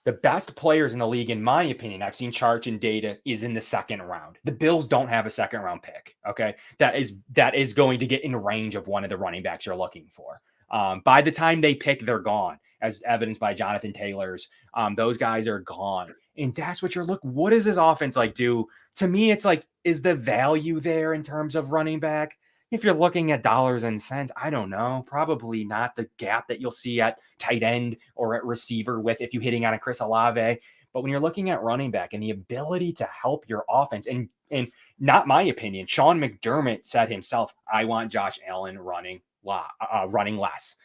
the best players in the league, in my opinion, I've seen charts and data, is in the 2nd round. The Bills don't have a 2nd round pick. Okay. That is going to get in range of one of the running backs you're looking for. By the time they pick, they're gone, as evidenced by Jonathan Taylor's. Those guys are gone. And that's what you're looking. What does this offense do? To me, it's like, is the value there in terms of running back? If you're looking at dollars and cents, I don't know. Probably not the gap that you'll see at tight end or at receiver if you're hitting on a Chris Olave. But when you're looking at running back and the ability to help your offense, and not my opinion, Sean McDermott said himself, I want Josh Allen running less.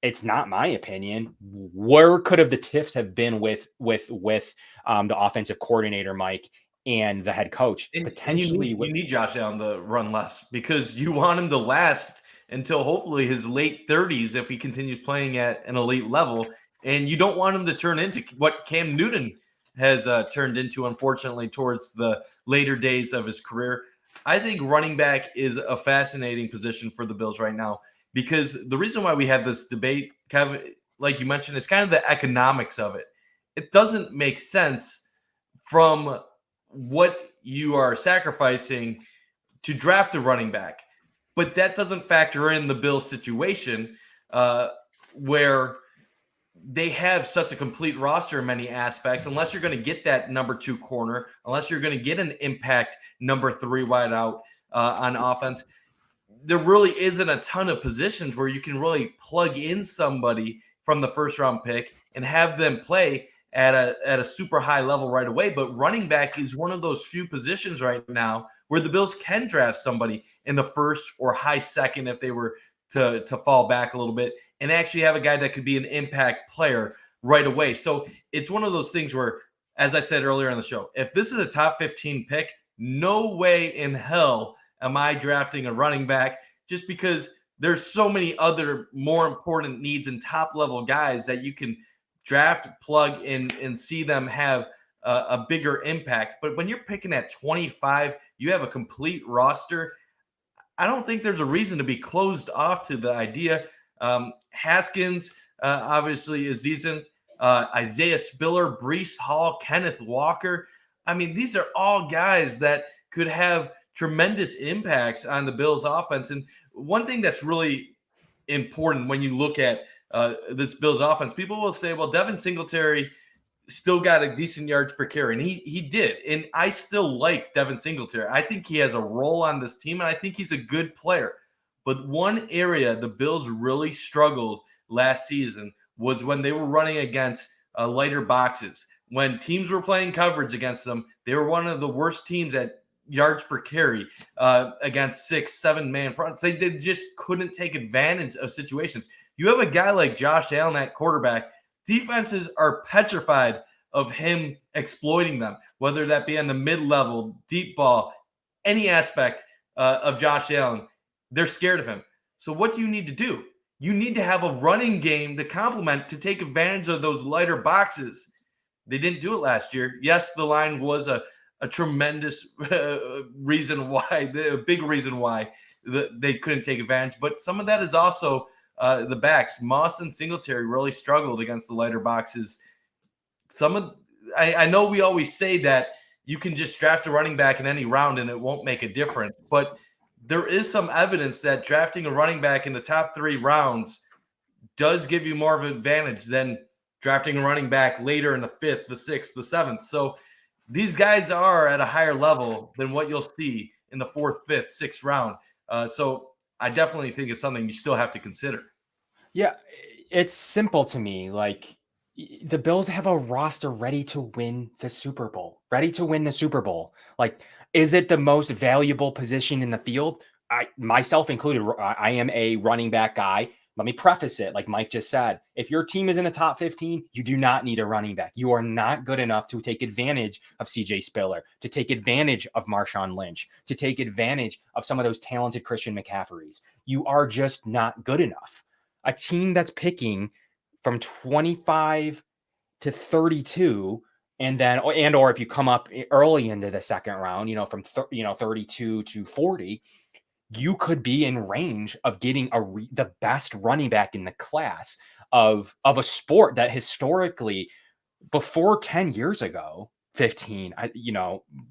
It's not my opinion. Where could have the tiffs have been with the offensive coordinator, Mike, and the head coach? Potentially,
you need Josh Allen to run less because you want him to last until hopefully his late 30s if he continues playing at an elite level. And you don't want him to turn into what Cam Newton has turned into, unfortunately, towards the later days of his career. I think running back is a fascinating position for the Bills right now because the reason why we have this debate, Kevin, like you mentioned, is kind of the economics of it. It doesn't make sense from what you are sacrificing to draft a running back. But that doesn't factor in the Bills situation where they have such a complete roster in many aspects, unless you're going to get that number 2 corner, unless you're going to get an impact number 3 wide out on offense. There really isn't a ton of positions where you can really plug in somebody from the first round pick and have them play at a super high level right away. But running back is one of those few positions right now where the Bills can draft somebody in the first or high second if they were to fall back a little bit and actually have a guy that could be an impact player right away. So it's one of those things where, as I said earlier on the show, if this is a top 15 pick, no way in hell am I drafting a running back just because there's so many other more important needs and top level guys that you can draft, plug in, and see them have a bigger impact. But when you're picking at 25, you have a complete roster. I don't think there's a reason to be closed off to the idea. Haskins, obviously, is decent. Isaiah Spiller, Breece Hall, Kenneth Walker. I mean, these are all guys that could have tremendous impacts on the Bills' offense. And one thing that's really important when you look at this Bills offense, people will say, well, Devin Singletary still got a decent yards per carry, and he did. And I still like Devin Singletary. I think he has a role on this team, and I think he's a good player. But one area the Bills really struggled last season was when they were running against lighter boxes. When teams were playing coverage against them, they were one of the worst teams at yards per carry against 6-7 man fronts. They just couldn't take advantage of situations. You have a guy like Josh Allen at quarterback. Defenses are petrified of him exploiting them, whether that be on the mid-level, deep ball, any aspect of Josh Allen. They're scared of him. So what do you need to do? You need to have a running game to complement, to take advantage of those lighter boxes. They didn't do it last year. Yes, the line was a tremendous reason why, a big reason why they couldn't take advantage. But some of that is also the backs. Moss and Singletary really struggled against the lighter boxes. I know we always say that you can just draft a running back in any round and it won't make a difference, but there is some evidence that drafting a running back in the top 3 rounds does give you more of an advantage than drafting a running back later in the 5th, the 6th, the 7th. So these guys are at a higher level than what you'll see in the 4th, 5th, 6th round. So I definitely think it's something you still have to consider.
Yeah, it's simple to me. Like, the Bills have a roster ready to win the Super Bowl. Like, is it the most valuable position in the field? I, myself included, I am a running back guy. Let me preface it, like Mike just said. If your team is in the top 15, you do not need a running back. You are not good enough to take advantage of CJ Spiller, to take advantage of Marshawn Lynch, to take advantage of some of those talented Christian McCaffreys. You are just not good enough. A team that's picking from 25 to 32, and then, or if you come up early into the second round, from 32 to 40, you could be in range of getting the best running back in the class of a sport that historically, before 10 years ago, 15,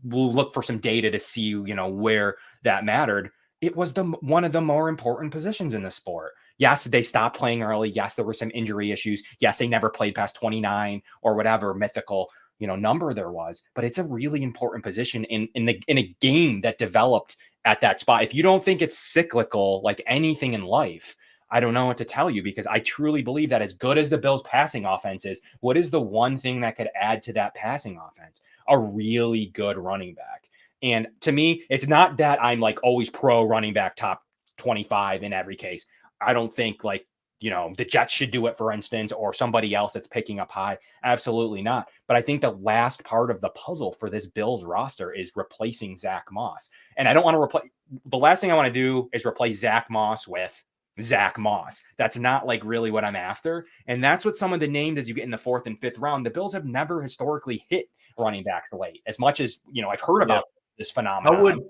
we'll look for some data to see, where that mattered. It was one of the more important positions in the sport. Yes, they stopped playing early. Yes, there were some injury issues. Yes, they never played past 29 or whatever mythical, number there was, but it's a really important position in a game that developed at that spot. If you don't think it's cyclical, like anything in life, I don't know what to tell you, because I truly believe that as good as the Bills passing offense is, what is the one thing that could add to that passing offense? A really good running back. And to me, it's not that I'm like always pro running back top 25 in every case. I don't think like, the Jets should do it, for instance, or somebody else that's picking up high. Absolutely not. But I think the last part of the puzzle for this Bills roster is replacing Zach Moss. And I don't want to replace, the last thing I want to do is replace Zach Moss with Zach Moss. That's not like really what I'm after. And that's what some of the names as you get in the 4th and 5th round. The Bills have never historically hit running backs late, as much as, I've heard about this phenomenon.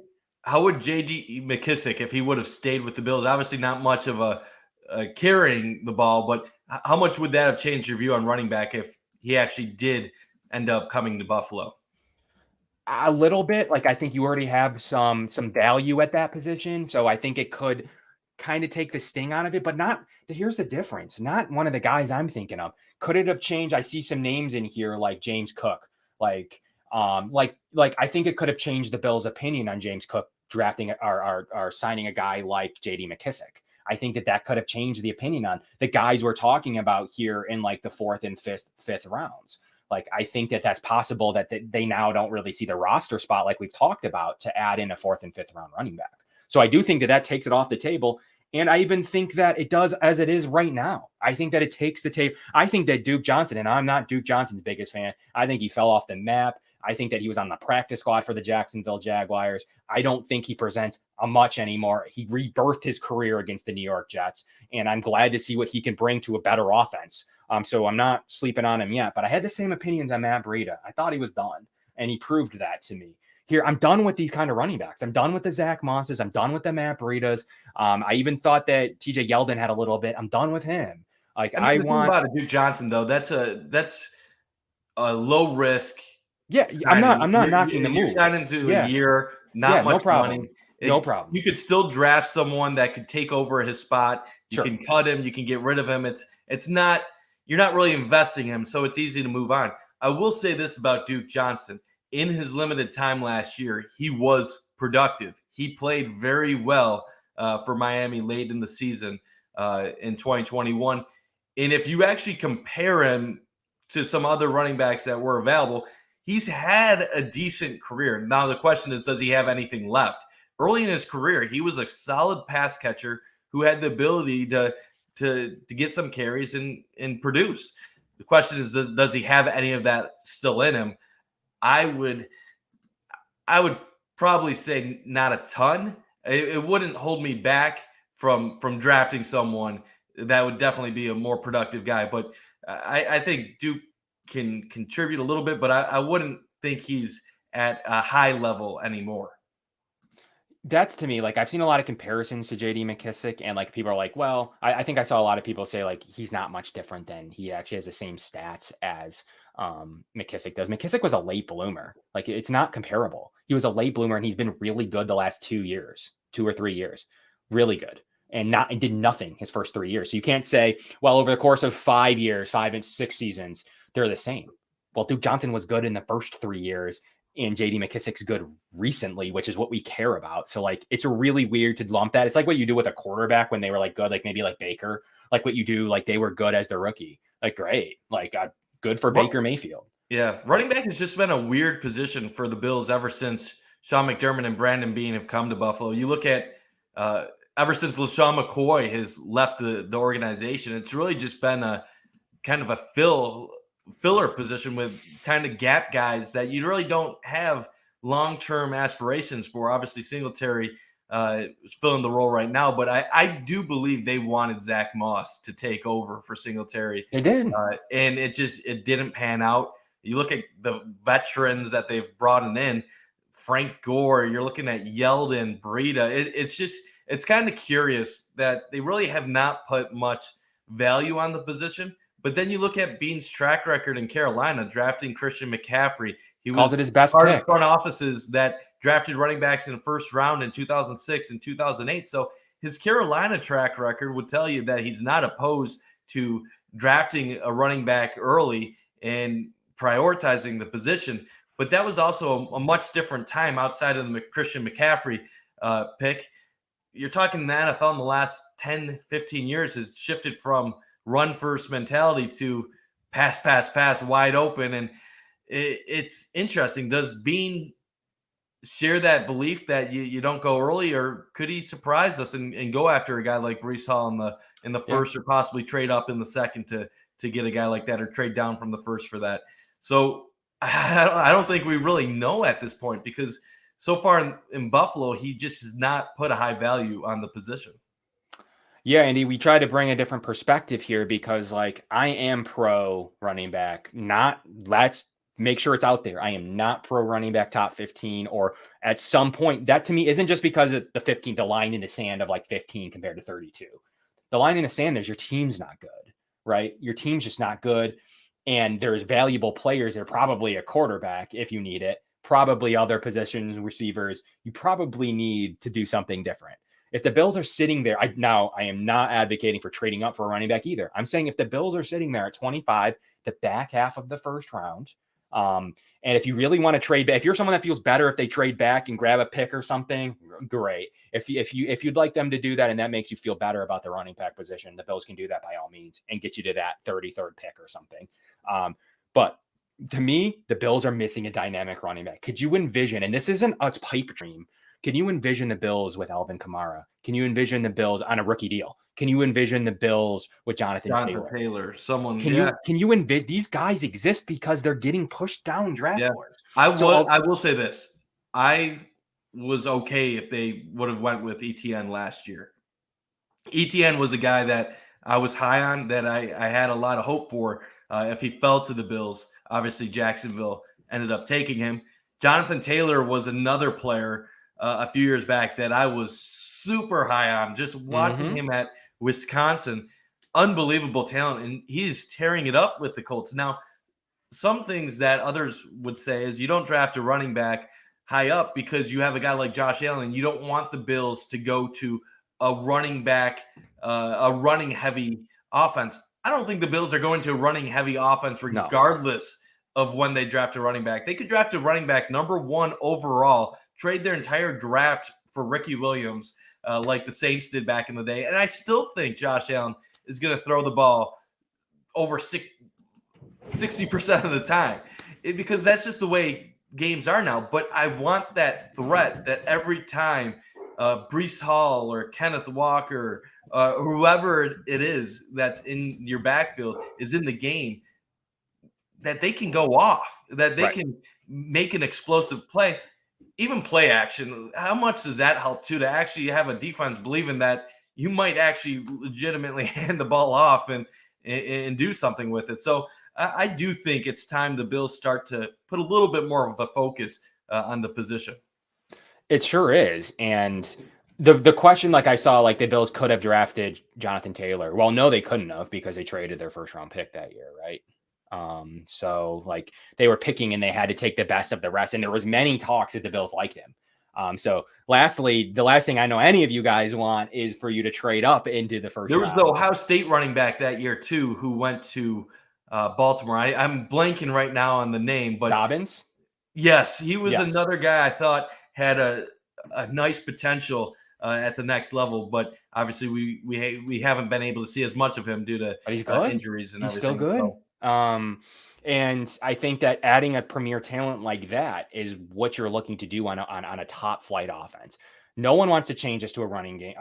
How would J.D. McKissic, if he would have stayed with the Bills, obviously not much of a carrying the ball, but how much would that have changed your view on running back if he actually did end up coming to Buffalo?
A little bit. Like, I think you already have some value at that position. So I think it could kind of take the sting out of it, but not. Here's the difference. Not one of the guys I'm thinking of. Could it have changed? I see some names in here like James Cook. Like I think it could have changed the Bills' opinion on James Cook drafting or signing a guy like J.D. McKissic. I think that could have changed the opinion on the guys we're talking about here in like the 4th and 5th rounds. Like, I think that's possible that they now don't really see the roster spot like we've talked about to add in a 4th and 5th round running back. So I do think that takes it off the table. And I even think that it does as it is right now. I think that it takes the table. I think that Duke Johnson, and I'm not Duke Johnson's biggest fan, I think he fell off the map. I think that he was on the practice squad for the Jacksonville Jaguars. I don't think he presents a much anymore. He rebirthed his career against the New York Jets, and I'm glad to see what he can bring to a better offense. So I'm not sleeping on him yet, but I had the same opinions on Matt Breida. I thought he was done, and he proved that to me. Here, I'm done with these kind of running backs. I'm done with the Zach Mosses. I'm done with the Matt Breidas. I even thought that TJ Yeldon had a little bit. I'm done with him. Like, I want
about Duke Johnson though. That's a low risk.
Yeah,
signing.
I'm not knocking the move.
You're signing to a year, not much money.
No problem.
You could still draft someone that could take over his spot. You
Sure.
can cut him. You can get rid of him. It's not. You're not really investing him, so it's easy to move on. I will say this about Duke Johnson. In his limited time last year, he was productive. He played very well for Miami late in the season in 2021. And if you actually compare him to some other running backs that were available, he's had a decent career. Now, the question is, does he have anything left? Early in his career, he was a solid pass catcher who had the ability to get some carries and produce. The question is, does he have any of that still in him? I would probably say not a ton. It wouldn't hold me back from drafting someone that would definitely be a more productive guy. But I think Duke can contribute a little bit, but I wouldn't think he's at a high level anymore.
That's, to me, like, I've seen a lot of comparisons to J.D. McKissic, and like people are like, well, I think I saw a lot of people say like he's not much different than he actually has the same stats as McKissic does. McKissic was a late bloomer. Like, it's not comparable. He was a late bloomer, and he's been really good the last 2 or 3 years, really good, and did nothing his first 3 years. So you can't say, well, over the course of 5 years, 5 and 6 seasons, they're the same. Well, Duke Johnson was good in the first 3 years, and J.D. McKissic's good recently, which is what we care about. So like, it's really weird to lump that. It's like what you do with a quarterback when they were like good, like maybe like Baker, like what you do, like they were good as the rookie, like great, like good for Baker Mayfield.
Yeah. Running back has just been a weird position for the Bills ever since Sean McDermott and Brandon Beane have come to Buffalo. You look at ever since LaShawn McCoy has left the organization, it's really just been a kind of a filler position with kind of gap guys that you really don't have long-term aspirations for. Obviously, Singletary is filling the role right now, but I do believe they wanted Zach Moss to take over for Singletary.
They did.
And it didn't pan out. You look at the veterans that they've brought in, Frank Gore, you're looking at Yeldon, Breida. It's kind of curious that they really have not put much value on the position. But then you look at Beane's track record in Carolina, drafting Christian McCaffrey. He
calls it his best
part
pick.
of front offices that drafted running backs in the first round in 2006 and 2008. So his Carolina track record would tell you that he's not opposed to drafting a running back early and prioritizing the position. But that was also a much different time outside of the Christian McCaffrey pick. you're talking the NFL in the last 10, 15 years has shifted from run first mentality to pass, wide open. And it's interesting. Does Bean share that belief that you don't go early, or could he surprise us and go after a guy like Breece Hall in the first, or possibly trade up in the second to get a guy like that, or trade down from the first for that? So I don't think we really know at this point, because so far in Buffalo, he just has not put a high value on the position.
Yeah, Andy, we try to bring a different perspective here because, like, I am pro running back. Let's make sure it's out there. I am not pro running back top 15, or at some point. That to me isn't just because of the 15, the line in the sand of like 15 compared to 32. The line in the sand is your team's not good, right? Your team's just not good. And there's valuable players there, probably a quarterback if you need it, probably other positions, receivers. You probably need to do something different. If the Bills are sitting there, I am not advocating for trading up for a running back either. I'm saying if the Bills are sitting there at 25, the back half of the first round, and if you really want to trade back, if you're someone that feels better if they trade back and grab a pick or something, great. If you'd like them to do that and that makes you feel better about the running back position, the Bills can do that by all means and get you to that 33rd pick or something. But to me, the Bills are missing a dynamic running back. Could you envision, and this isn't a pipe dream, can you envision the Bills with Alvin Kamara? Can you envision the Bills on a rookie deal? Can you envision the Bills with Jonathan Taylor? Can you envision these guys exist because they're getting pushed down draft boards?
I will say this. I was okay if they would have went with ETN last year. ETN was a guy that I was high on, that I had a lot of hope for if he fell to the Bills. Obviously, Jacksonville ended up taking him. Jonathan Taylor was another player a few years back that I was super high on. Just watching him at Wisconsin, unbelievable talent, and he's tearing it up with the Colts. Now, some things that others would say is you don't draft a running back high up because you have a guy like Josh Allen. You don't want the Bills to go to a running back, a running heavy offense. I don't think the Bills are going to a running heavy offense regardless of when they draft a running back. They could draft a running back number 1 overall, trade their entire draft for Ricky Williams, like the Saints did back in the day. And I still think Josh Allen is going to throw the ball over 60% of the time, because that's just the way games are now. But I want that threat that every time Breece Hall or Kenneth Walker, whoever it is that's in your backfield is in the game, that they can go off, that they can make an explosive play. Even play action, how much does that help too, to actually have a defense believing that you might actually legitimately hand the ball off and do something with it? So I do think it's time the Bills start to put a little bit more of a focus on the position.
It sure is. And the question, like I saw, like the Bills could have drafted Jonathan Taylor. Well, no, they couldn't have, because they traded their first round pick that year, right? So like they were picking and they had to take the best of the rest. And there was many talks that the Bills liked him. So lastly, the last thing I know any of you guys want is for you to trade up into the first round.
There was the Ohio State running back that year too, who went to Baltimore. I'm blanking right now on the name, but
Dobbins.
Yes, he was another guy I thought had a nice potential at the next level, but obviously we haven't been able to see as much of him due to injuries and
he's
everything.
Still good. So. And I think that adding a premier talent like that is what you're looking to do on a top flight offense. No one wants to change us to a running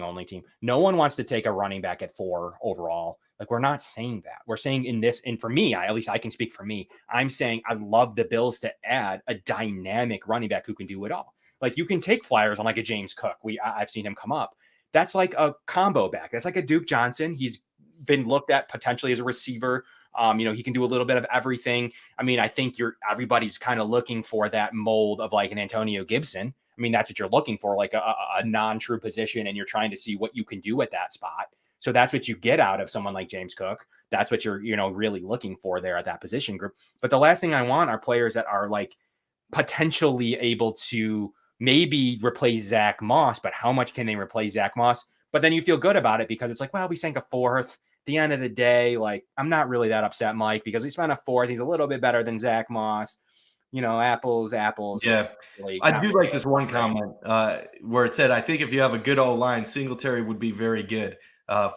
only team. No one wants to take a running back at 4 overall. Like, we're not saying that. We're saying in this, and for me, at least I can speak for me, I'm saying I love the Bills to add a dynamic running back who can do it all. Like, you can take flyers on like a James Cook. I've seen him come up. That's like a combo back. That's like a Duke Johnson. He's been looked at potentially as a receiver. He can do a little bit of everything. I mean, I think everybody's kind of looking for that mold of like an Antonio Gibson. I mean, that's what you're looking for, like a non-true position, and you're trying to see what you can do at that spot. So that's what you get out of someone like James Cook. That's what you're, really looking for there at that position group. But the last thing I want are players that are like potentially able to maybe replace Zach Moss, but how much can they replace Zach Moss? But then you feel good about it because it's like, well, we sank a 4th. At the end of the day, like, I'm not really that upset, Mike, because we spent a 4th. He's a little bit better than Zach Moss. apples.
Yeah.
Really
I do like this one comment where it said, I think if you have a good O-line, Singletary would be very good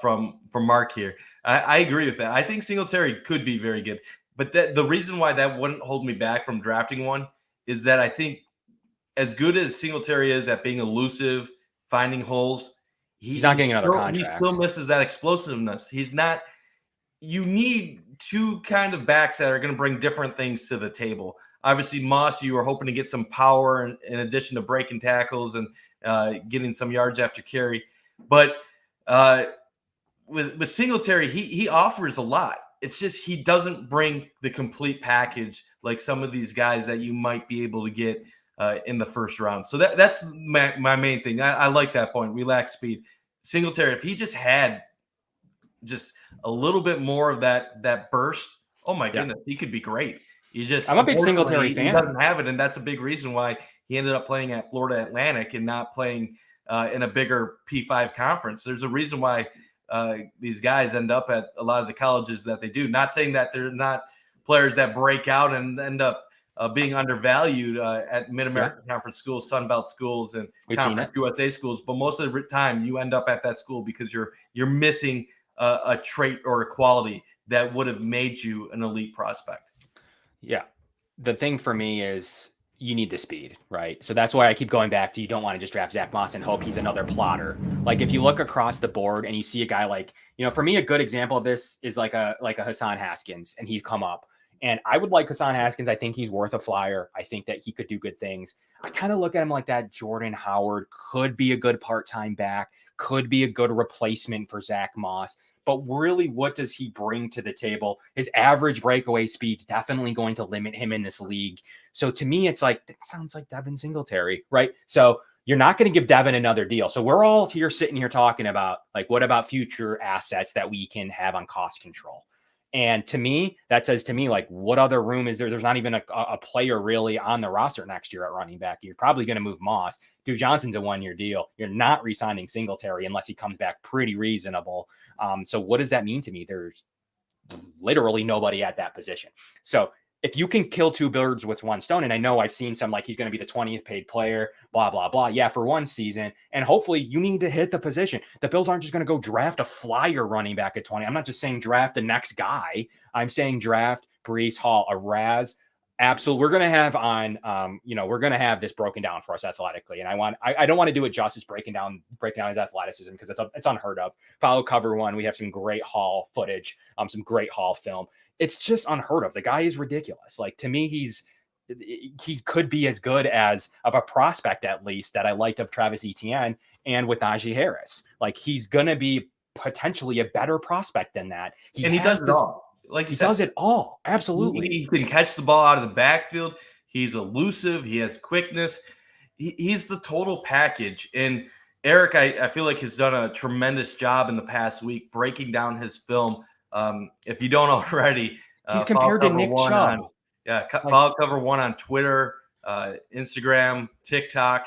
from Mark here. I agree with that. I think Singletary could be very good. But the reason why that wouldn't hold me back from drafting one is that I think as good as Singletary is at being elusive, finding holes,
he's not getting another contract.
He still misses that explosiveness. He's not – you need two kind of backs that are going to bring different things to the table. Obviously, Moss, you were hoping to get some power in addition to breaking tackles and getting some yards after carry. But with Singletary, he offers a lot. It's just he doesn't bring the complete package like some of these guys that you might be able to get in the first round. So that's my main thing. I like that point. We lack speed. Singletary, if he just had just a little bit more of that burst, oh my goodness, he could be great.
I'm a big Singletary fan.
He doesn't have it, and that's a big reason why he ended up playing at Florida Atlantic and not playing in a bigger P5 conference. There's a reason why these guys end up at a lot of the colleges that they do. Not saying that they're not players that break out and end up being undervalued at Mid-American Conference schools, Sun Belt schools, and Conference USA schools, but most of the time you end up at that school because you're missing a trait or a quality that would have made you an elite prospect.
Yeah. The thing for me is you need the speed, right? So that's why I keep going back to you don't want to just draft Zach Moss and hope he's another plotter. Like if you look across the board and you see a guy like, for me, a good example of this is like a Hassan Haskins, and he's come up. And I would like Hassan Haskins. I think he's worth a flyer. I think that he could do good things. I kind of look at him like that. Jordan Howard could be a good part-time back, could be a good replacement for Zach Moss. But really, what does he bring to the table? His average breakaway speed's definitely going to limit him in this league. So to me, it's like, that sounds like Devin Singletary, right? So you're not going to give Devin another deal. So we're all here sitting here talking about, like, what about future assets that we can have on cost control? And to me, that says to me, like, what other room is there? There's not even a player really on the roster next year at running back. You're probably going to move Moss. Duke Johnson's a 1-year deal. You're not re-signing Singletary unless he comes back pretty reasonable. So what does that mean to me? There's literally nobody at that position. So if you can kill two birds with one stone, and I know I've seen some like he's going to be the 20th paid player, blah, blah, blah. Yeah, for one season. And hopefully you need to hit the position. The Bills aren't just going to go draft a flyer running back at 20. I'm not just saying draft the next guy. I'm saying draft Breece Hall, a Raz. Absolutely. We're going to have on, we're going to have this broken down for us athletically. And I don't want to do it justice breaking down his athleticism because it's unheard of. Follow Cover One. We have some great Hall footage, some great Hall film. It's just unheard of. The guy is ridiculous. Like, to me, he could be as good as of a prospect, at least, that I liked of Travis Etienne and with Najee Harris. Like, he's going to be potentially a better prospect than that.
He does it all. Like
he does it all. Absolutely.
He can catch the ball out of the backfield. He's elusive. He has quickness. He's the total package. And Eric, I feel like, has done a tremendous job in the past week breaking down his film. If you don't already,
he's compared to Nick Chubb.
Follow Cover One on Twitter, Instagram, TikTok.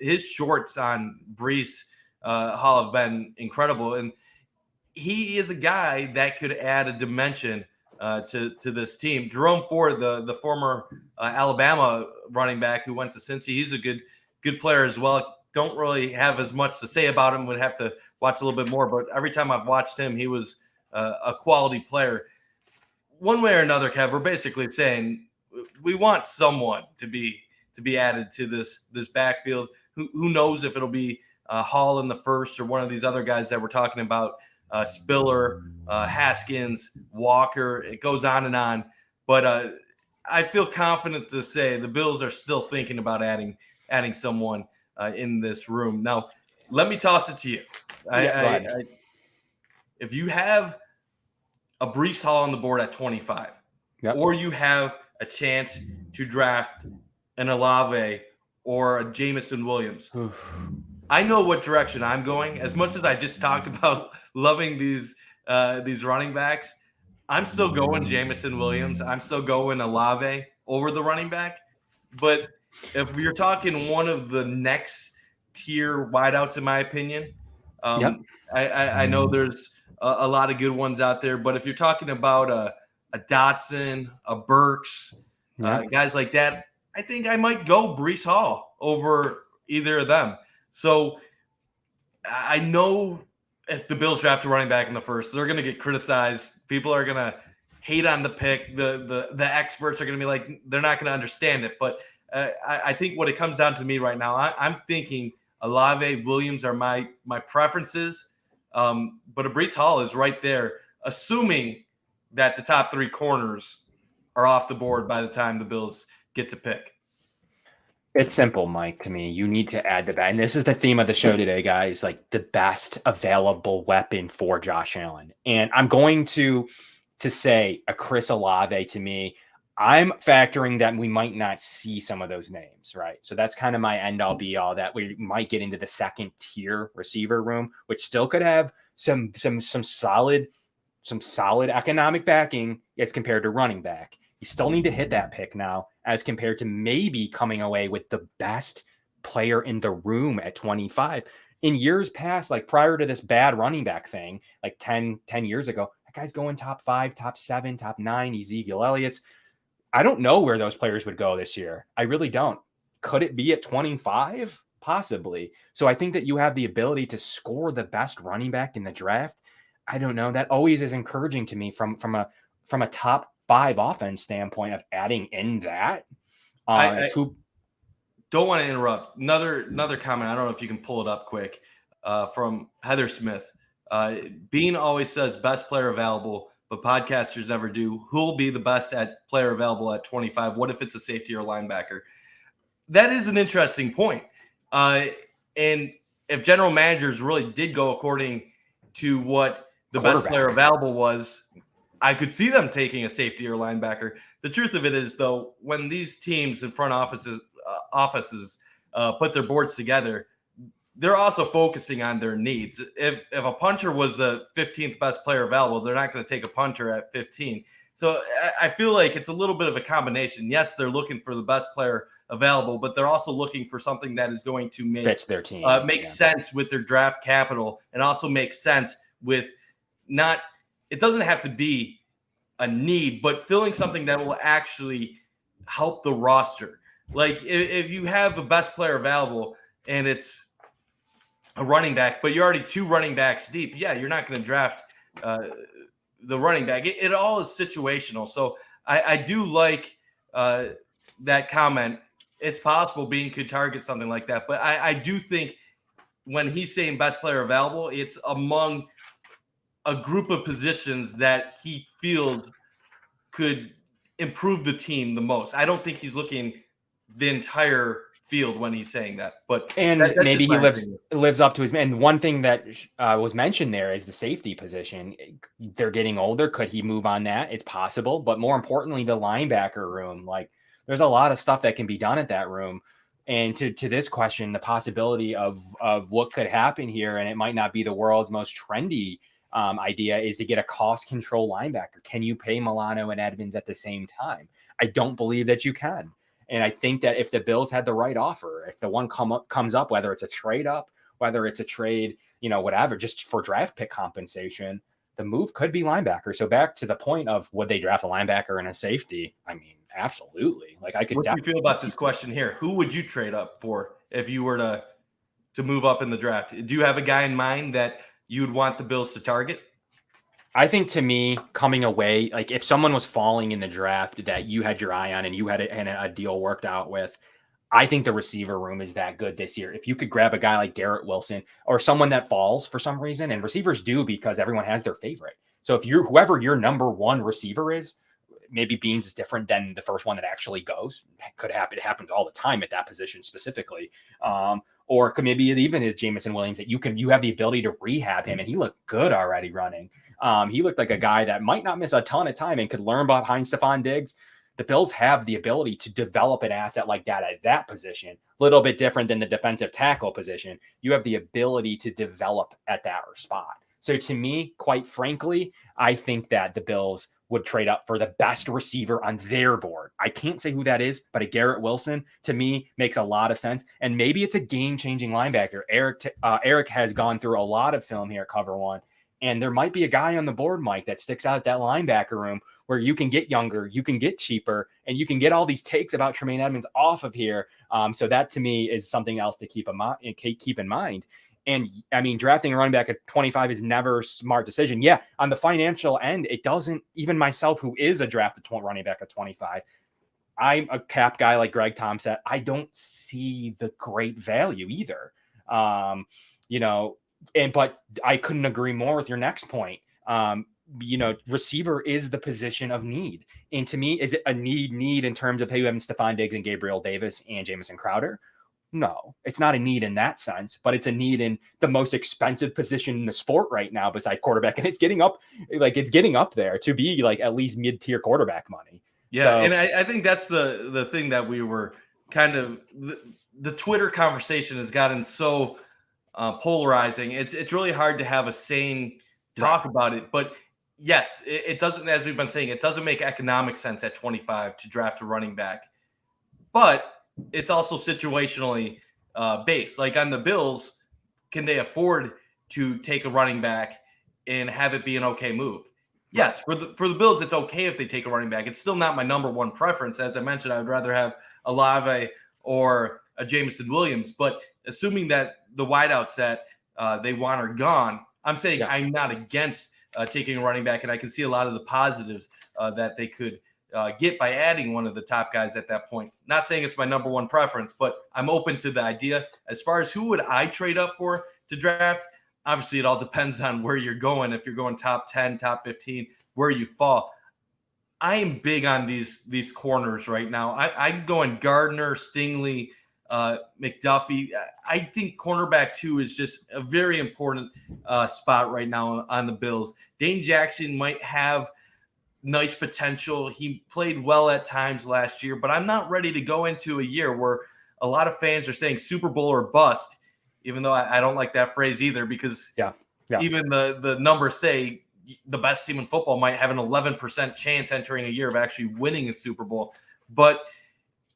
His shorts on Breece Hall have been incredible. And he is a guy that could add a dimension to this team. Jerome Ford, the former Alabama running back who went to Cincy, he's a good player as well. Don't really have as much to say about him. Would have to watch a little bit more. But every time I've watched him, he was a quality player. One way or another, Kev, we're basically saying we want someone to be added to this backfield. Who knows if it'll be Hall in the first or one of these other guys that we're talking about. Spiller, Haskins, Walker, it goes on and on. But I feel confident to say the Bills are still thinking about adding someone in this room. Now, let me toss it to you. If you have a Breece Hall on the board at 25, or you have a chance to draft an Olave or a Jameson Williams, I know what direction I'm going. As much as I just talked about loving these running backs, I'm still going Jameson Williams. I'm still going Olave over the running back. But if you're talking one of the next tier wideouts, in my opinion, I know there's a lot of good ones out there. But if you're talking about a Dotson, a Burks, guys like that, I think I might go Breece Hall over either of them. So I know if the Bills draft a running back in the first, they're going to get criticized. People are going to hate on the pick. The experts are going to be like, they're not going to understand it. But I think what it comes down to me right now, I'm thinking Olave, Williams are my preferences. But a Breece Hall is right there, assuming that the top three corners are off the board by the time the Bills get to pick.
It's simple, Mike, to me. You need to add the best. And this is the theme of the show today, guys, like the best available weapon for Josh Allen. And I'm going to say a Chris Olave to me. I'm factoring that we might not see some of those names, right? So that's kind of my end all be all, that we might get into the second tier receiver room, which still could have some solid economic backing as compared to running back. You still need to hit that pick now as compared to maybe coming away with the best player in the room at 25. In years past, like prior to this bad running back thing, like 10 years ago, that guy's going top 5, top 7, top 9, Ezekiel Elliott's. I don't know where those players would go this year. I really don't. Could it be at 25? Possibly. So I think that you have the ability to score the best running back in the draft. I don't know. That always is encouraging to me from a top 5 offense standpoint of adding in that.
I don't want to interrupt. Another comment. I don't know if you can pull it up quick from Heather Smith. Bean always says best player available, but podcasters never do. Who'll be the best at player available at 25? What if it's a safety or linebacker? That is an interesting point. And if general managers really did go according to what the best player available was, I could see them taking a safety or linebacker. The truth of it is, though, when these teams in front offices put their boards together, they're also focusing on their needs. If a punter was the 15th best player available, they're not going to take a punter at 15. So I feel like it's a little bit of a combination. Yes, they're looking for the best player available, but they're also looking for something that is going to
fits their team,
make sense with their draft capital, and also make sense with not. It doesn't have to be a need, but filling something that will actually help the roster. Like if you have the best player available and it's a running back, but you're already 2 running backs deep, yeah, you're not going to draft the running back. It all is situational. So I do like that comment. It's possible Bean could target something like that, but I do think when he's saying best player available, it's among a group of positions that he feels could improve the team the most. I don't think he's looking the entire field when he's saying that, but
maybe he lives up to his. And one thing that was mentioned there is the safety position. They're getting older. Could he move on that? It's possible, but more importantly, the linebacker room. Like there's a lot of stuff that can be done at that room. And to this question, the possibility of what could happen here, and it might not be the world's most trendy idea, is to get a cost control linebacker. Can you pay Milano and Edmonds at the same time? I don't believe that you can. And I think that if the Bills had the right offer, if the one comes up, whether it's a trade up, whether it's a trade, whatever, just for draft pick compensation, the move could be linebacker. So back to the point of would they draft a linebacker and a safety? I mean, absolutely. Like I could.
What do you feel about this question here? Who would you trade up for if you were to move up in the draft? Do you have a guy in mind that you would want the Bills to target?
I think to me, coming away, like if someone was falling in the draft that you had your eye on and you had a deal worked out with, I think the receiver room is that good this year. If you could grab a guy like Garrett Wilson or someone that falls for some reason, and receivers do because everyone has their favorite. So if whoever your number 1 receiver is, maybe Beans is different than the first one that actually goes. That could happen. It happens all the time at that position specifically. Or could maybe it even is Jamison Williams that you have the ability to rehab him, and he looked good already running. He looked like a guy that might not miss a ton of time and could learn behind Stephon Diggs. The Bills have the ability to develop an asset like that at that position. A little bit different than the defensive tackle position. You have the ability to develop at that spot. So to me, quite frankly, I think that the Bills would trade up for the best receiver on their board. I can't say who that is, but a Garrett Wilson to me makes a lot of sense. And maybe it's a game-changing linebacker. Eric has gone through a lot of film here at Cover One. And there might be a guy on the board, Mike, that sticks out at that linebacker room where you can get younger, you can get cheaper, and you can get all these takes about Tremaine Edmonds off of here. So that to me is something else to keep in mind. And I mean, drafting a running back at 25 is never a smart decision. Yeah, on the financial end, it doesn't. Even myself, who is a drafted running back at 25, I'm a cap guy like Greg Tom said. I don't see the great value either. But I couldn't agree more with your next point. Receiver is the position of need. And to me, is it a need in terms of, hey, you have Stephon Diggs and Gabriel Davis and Jamison Crowder? No, it's not a need in that sense, but it's a need in the most expensive position in the sport right now beside quarterback. And it's getting up there to be like at least mid-tier quarterback money.
Yeah. So, and I think that's the thing that we were kind of, the Twitter conversation has gotten so polarizing. It's really hard to have a sane talk about it, but yes, it doesn't, as we've been saying, it doesn't make economic sense at 25 to draft a running back, but it's also situationally based. Like on the Bills, can they afford to take a running back and have it be an okay move? Yes, for the Bills, it's okay if they take a running back. It's still not my number one preference. As I mentioned, I would rather have Olave or a Jameson Williams. But assuming that the wideouts that they want are gone, I'm saying I'm not against taking a running back, and I can see a lot of the positives that they could get by adding one of the top guys at that point. Not saying it's my number one preference, but I'm open to the idea. As far as who would I trade up for to draft, obviously, it all depends on where you're going. If you're going top 10, top 15, where you fall. I am big on these corners right now. I'm going Gardner, Stingley, McDuffie. I think cornerback 2 is just a very important spot right now on the Bills. Dane Jackson might have nice potential. He played well at times last year, but I'm not ready to go into a year where a lot of fans are saying Super Bowl or bust, even though I don't like that phrase either, because even the numbers say the best team in football might have an 11% chance entering a year of actually winning a Super Bowl. But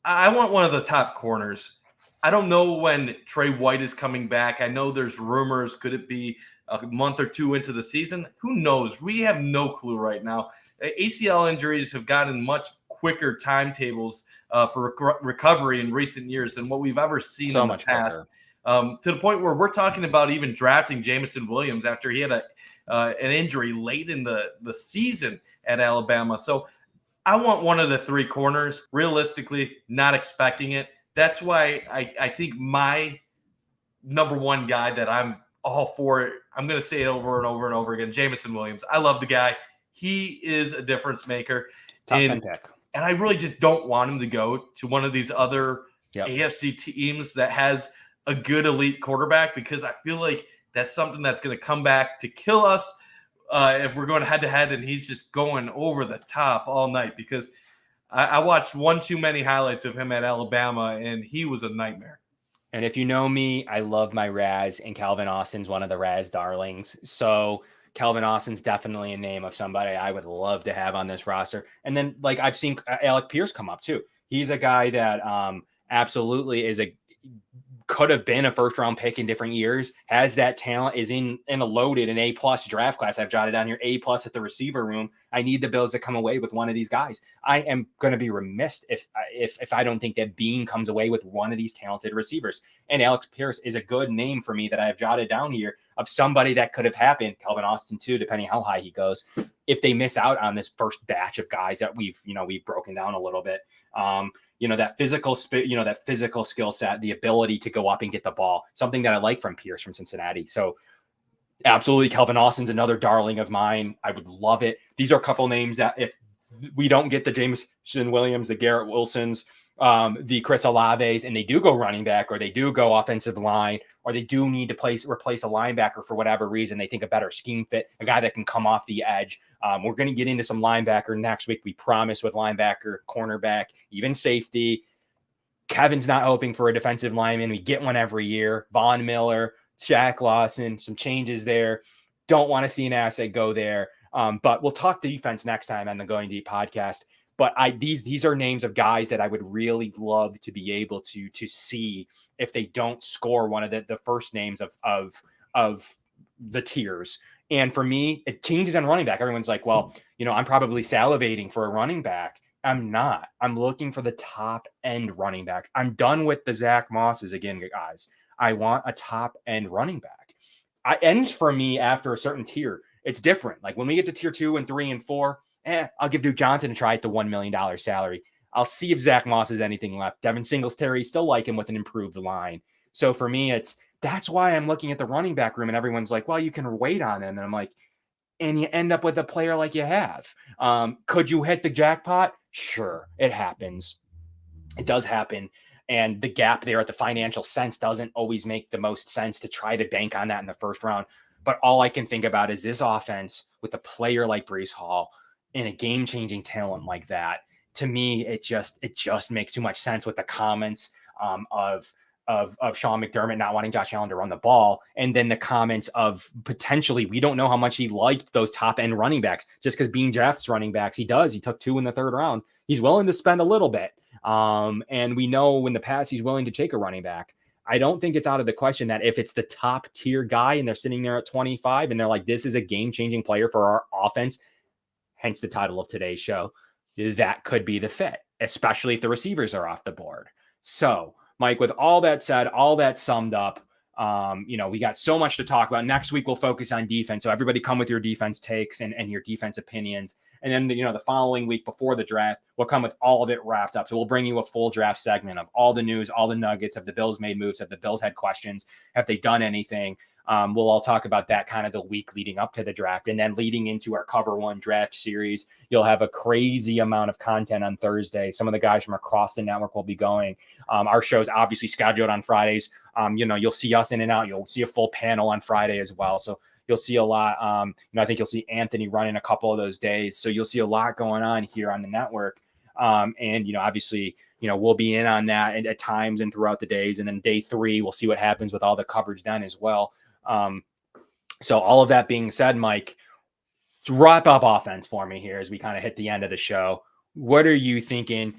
I want one of the top corners. I don't know when Trey White is coming back. I know there's rumors. Could it be a month or two into the season? Who knows? We have no clue right now. ACL injuries have gotten much quicker timetables for recovery in recent years than what we've ever seen in the past. To the point where we're talking about even drafting Jameson Williams after he had an injury late in the season at Alabama. So I want one of the 3 corners. Realistically, not expecting it. That's why I think my number one guy that I'm all for, I'm going to say it over and over and over again, Jameson Williams. I love the guy. He is a difference maker.
Top 10 pick.
And I really just don't want him to go to one of these other AFC teams that has a good elite quarterback, because I feel like that's something that's going to come back to kill us if we're going head to head and he's just going over the top all night, because I watched one too many highlights of him at Alabama and he was a nightmare.
And if you know me, I love my Raz, and Calvin Austin's one of the Raz darlings. So Calvin Austin's definitely a name of somebody I would love to have on this roster. And then, like, I've seen Alec Pierce come up too. He's a guy that absolutely could have been a first-round pick in different years, has that talent, is in a loaded an A-plus draft class. I've jotted down here A-plus at the receiver room. I need the Bills to come away with one of these guys. I am going to be remiss if I don't think that Bean comes away with one of these talented receivers. And Alex Pierce is a good name for me that I have jotted down here of somebody that could have happened. Calvin Austin too, depending how high he goes, if they miss out on this first batch of guys that we've broken down a little bit. That physical skill set, the ability to go up and get the ball, something that I like from Pierce from Cincinnati. So absolutely, Calvin Austin's another darling of mine. I would love it. These are a couple names that if we don't get the Jameson Williams, the Garrett Wilsons, the Chris Olaves, and they do go running back, or they do go offensive line, or they do need to replace a linebacker for whatever reason, they think a better scheme fit, a guy that can come off the edge. We're going to get into some linebacker next week, we promise, with linebacker, cornerback, even safety. Kevin's not hoping for a defensive lineman. We get one every year. Von Miller, Shaq Lawson, some changes there. Don't want to see an asset go there. But we'll talk defense next time on the Going Deep podcast. But these are names of guys that I would really love to be able to see if they don't score one of the first names of the tiers. And for me, it changes on running back. Everyone's like, well, I'm probably salivating for a running back. I'm not. I'm looking for the top end running backs. I'm done with the Zach Mosses again, guys. I want a top end running back. Ends for me after a certain tier. It's different. Like when we get to tier 2 and 3 and 4, I'll give Duke Johnson a try at the $1 million salary. I'll see if Zach Moss has anything left. Devin Singletary, still like him with an improved line. So for me, that's why I'm looking at the running back room and everyone's like, well, you can wait on him. And I'm like, and you end up with a player like you have. Could you hit the jackpot? Sure, it happens. It does happen. And the gap there at the financial sense doesn't always make the most sense to try to bank on that in the first round. But all I can think about is this offense with a player like Breece Hall and a game-changing talent like that. To me, it just makes too much sense with the comments of Sean McDermott not wanting Josh Allen to run the ball. And then the comments of potentially, we don't know how much he liked those top end running backs just because Bean drafts running backs. He took 2 in the 3rd round. He's willing to spend a little bit. And we know in the past, he's willing to take a running back. I don't think it's out of the question that if it's the top tier guy and they're sitting there at 25 and they're like, this is a game changing player for our offense, hence the title of today's show, that could be the fit, especially if the receivers are off the board. So Mike, with all that said, all that summed up, we got so much to talk about. Next week, we'll focus on defense. So everybody come with your defense takes and your defense opinions. And then, the following week before the draft, we'll come with all of it wrapped up. So we'll bring you a full draft segment of all the news, all the nuggets. Have the Bills made moves? Have the Bills had questions? Have they done anything? We'll all talk about that kind of the week leading up to the draft. And then leading into our Cover One draft series, you'll have a crazy amount of content on Thursday. Some of the guys from across the network will be going. Our show's obviously scheduled on Fridays. You'll see us in and out. You'll see a full panel on Friday as well. So you'll see a lot. I think you'll see Anthony running a couple of those days. So you'll see a lot going on here on the network. Obviously, we'll be in on that at times and throughout the days. And then day 3, we'll see what happens with all the coverage then as well. So all of that being said, Mike, to wrap up offense for me here as we kind of hit the end of the show. What are you thinking,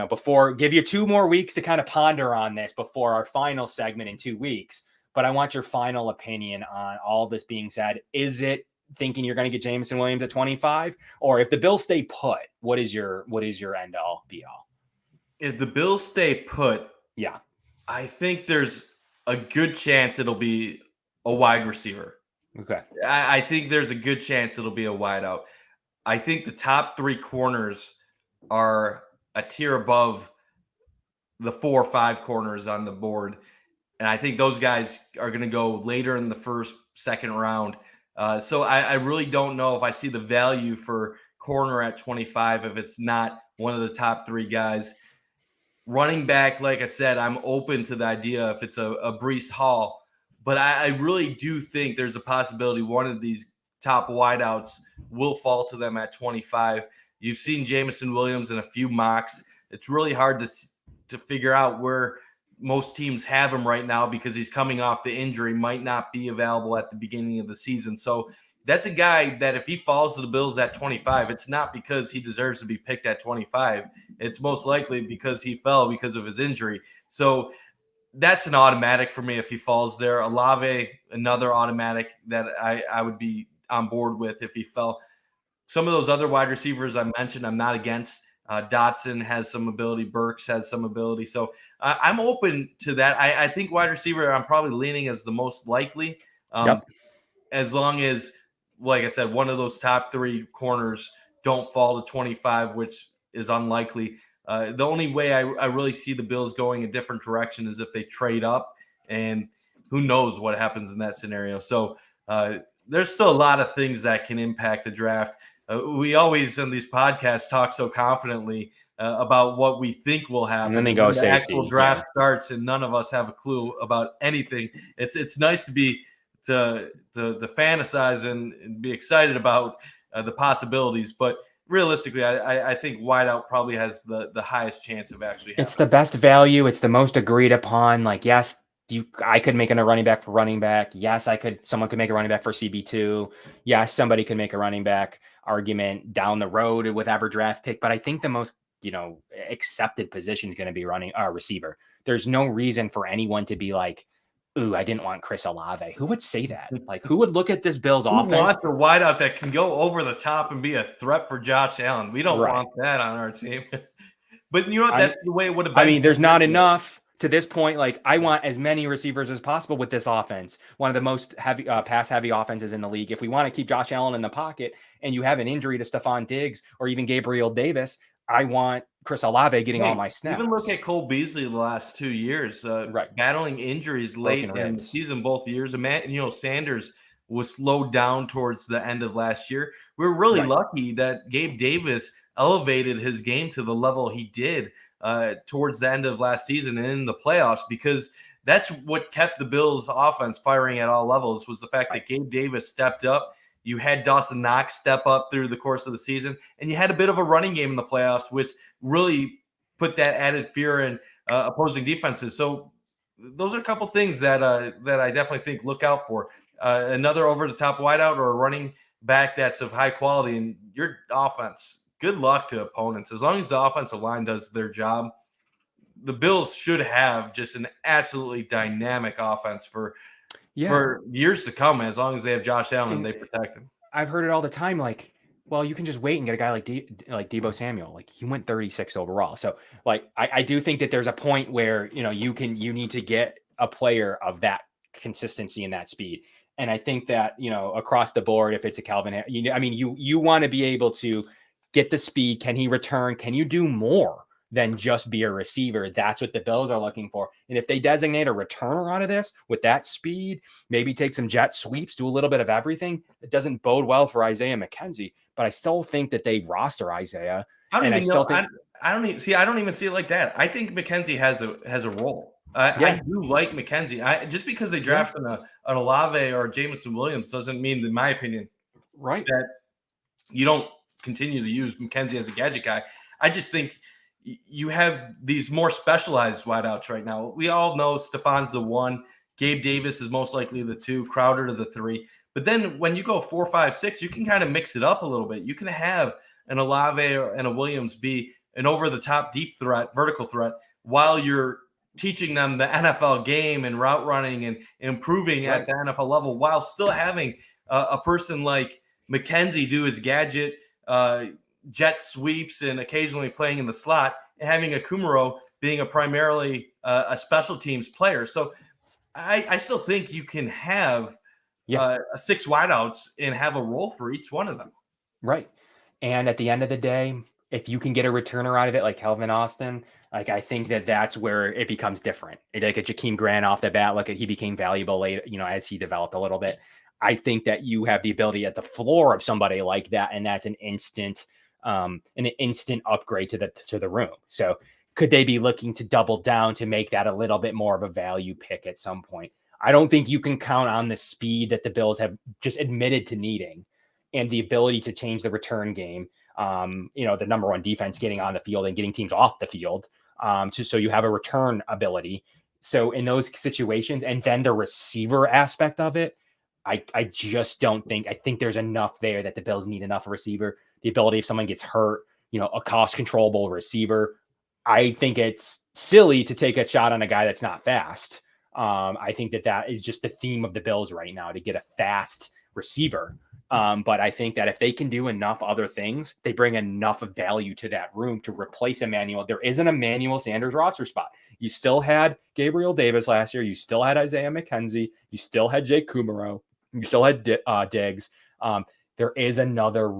before give you 2 more weeks to kind of ponder on this before our final segment in 2 weeks, but I want your final opinion on all this being said. Is it thinking you're going to get Jameson Williams at 25, or if the Bills stay put, what is your end all be all?
If the Bills stay put,
yeah,
I think there's a good chance it'll be a wide receiver.
Okay.
I think there's a good chance it'll be a wide out. I think the top 3 corners are a tier above the 4 or 5 corners on the board. And I think those guys are going to go later in the 1st, 2nd round. So I really don't know if I see the value for corner at 25 if it's not one of the top 3 guys. Running back, like I said, I'm open to the idea if it's a Breece Hall. But I really do think there's a possibility one of these top wideouts will fall to them at 25. You've seen Jameson Williams in a few mocks. It's really hard to figure out where most teams have him right now because he's coming off the injury, might not be available at the beginning of the season. So that's a guy that if he falls to the Bills at 25, it's not because he deserves to be picked at 25. It's most likely because he fell because of his injury. So that's an automatic for me if he falls there. Olave, another automatic that I would be on board with if he fell. Some of those other wide receivers I mentioned, I'm not against. Dotson has some ability. Burks has some ability. So I'm open to that. I think wide receiver I'm probably leaning as the most likely. As long as, like I said, one of those top 3 corners don't fall to 25, which is unlikely. The only way I really see the Bills going a different direction is if they trade up, and who knows what happens in that scenario. So there's still a lot of things that can impact the draft. We always in these podcasts talk so confidently about what we think will happen.
And then they go
when
safety.
The actual draft starts, and none of us have a clue about anything. It's nice to be to fantasize and be excited about the possibilities, but realistically, I think wideout probably has the highest chance of actually happening.
It's the best value. It's the most agreed upon. Like, yes, I could make a running back for running back. Yes, someone could make a running back for CB2. Yes, somebody could make a running back argument down the road with every draft pick. But I think the most, accepted position is going to be receiver. There's no reason for anyone to be like, Ooh, I didn't want Chris Olave. Who would say that? Like, who would look at this Bills
Who
offense?
wants a wideout that can go over the top and be a threat for Josh Allen? We don't
Right.
want that on our team. But you know what? That's the way it would have been.
I mean, there's
10
not
years ago.
enough to this point. Like, I want as many receivers as possible with this offense. One of the most heavy pass heavy offenses in the league. If we want to keep Josh Allen in the pocket and you have an injury to Stephon Diggs or even Gabriel Davis, I want Chris Olave getting all my snaps.
Even look at Cole Beasley the last 2 years,
Right.
battling injuries late
Broken
in the
ribs.
season, both years. Emmanuel Sanders was slowed down towards the end of last year. We're really
Right.
lucky that Gabe Davis elevated his game to the level he did towards the end of last season and in the playoffs, because that's what kept the Bills' offense firing at all levels, was the fact that Gabe Davis stepped up. You had Dawson Knox step up through the course of the season, and you had a bit of a running game in the playoffs, which really put that added fear in opposing defenses. So those are a couple things that I definitely think look out for. Another over-the-top wideout or a running back that's of high quality in your offense. Good luck to opponents. As long as the offensive line does their job, the Bills should have just an absolutely dynamic offense for years to come, as long as they have Josh Allen and they protect him.
I've heard it all the time. Like, well, you can just wait and get a guy like Deebo Samuel. Like, he went 36 overall. So, like, I do think that there's a point where, you need to get a player of that consistency and that speed. And I think that, across the board, if it's a Calvin, you want to be able to get the speed. Can he return? Can you do more than just be a receiver? That's what the Bills are looking for. And if they designate a returner out of this with that speed, maybe take some jet sweeps, do a little bit of everything, it doesn't bode well for Isaiah McKenzie. But I still think that they roster Isaiah.
I don't even see it like that. I think McKenzie has a role. I do like McKenzie. Just because they drafted an Olave or Jameson Williams doesn't mean, in my opinion,
right,
that you don't continue to use McKenzie as a gadget guy. I just think you have these more specialized wideouts right now. We all know Stephon's the one. Gabe Davis is most likely the 2, Crowder to the 3. But then when you go 4, 5, 6, you can kind of mix it up a little bit. You can have an Olave and a Williams be an over-the-top deep threat, vertical threat, while you're teaching them the NFL game and route running and improving at the NFL level, while still having a person like McKenzie do his gadget jet sweeps and occasionally playing in the slot, and having a Kumaro being a primarily a special teams player. So I still think you can have 6 wideouts and have a role for each one of them.
Right. And at the end of the day, if you can get a returner out of it, like Calvin Austin, like, I think that that's where it becomes different. Like a Jakeem Grant off the bat, he became valuable later, as he developed a little bit. I think that you have the ability at the floor of somebody like that, and that's an instant upgrade to the room. So could they be looking to double down to make that a little bit more of a value pick at some point? I don't think you can count on the speed that the Bills have just admitted to needing, and the ability to change the return game. The number one defense getting on the field and getting teams off the field. So you have a return ability. So in those situations, and then the receiver aspect of it, I just don't think, I think there's enough there that the Bills need enough receiver. The ability, if someone gets hurt, a cost controllable receiver. I think it's silly to take a shot on a guy that's not fast. I think that is just the theme of the Bills right now, to get a fast receiver. But I think that if they can do enough other things, they bring enough of value to that room to replace Emmanuel. There isn't Emmanuel Sanders roster spot. You still had Gabriel Davis last year. You still had Isaiah McKenzie. You still had Jake Kumaro. You still had Diggs. There is another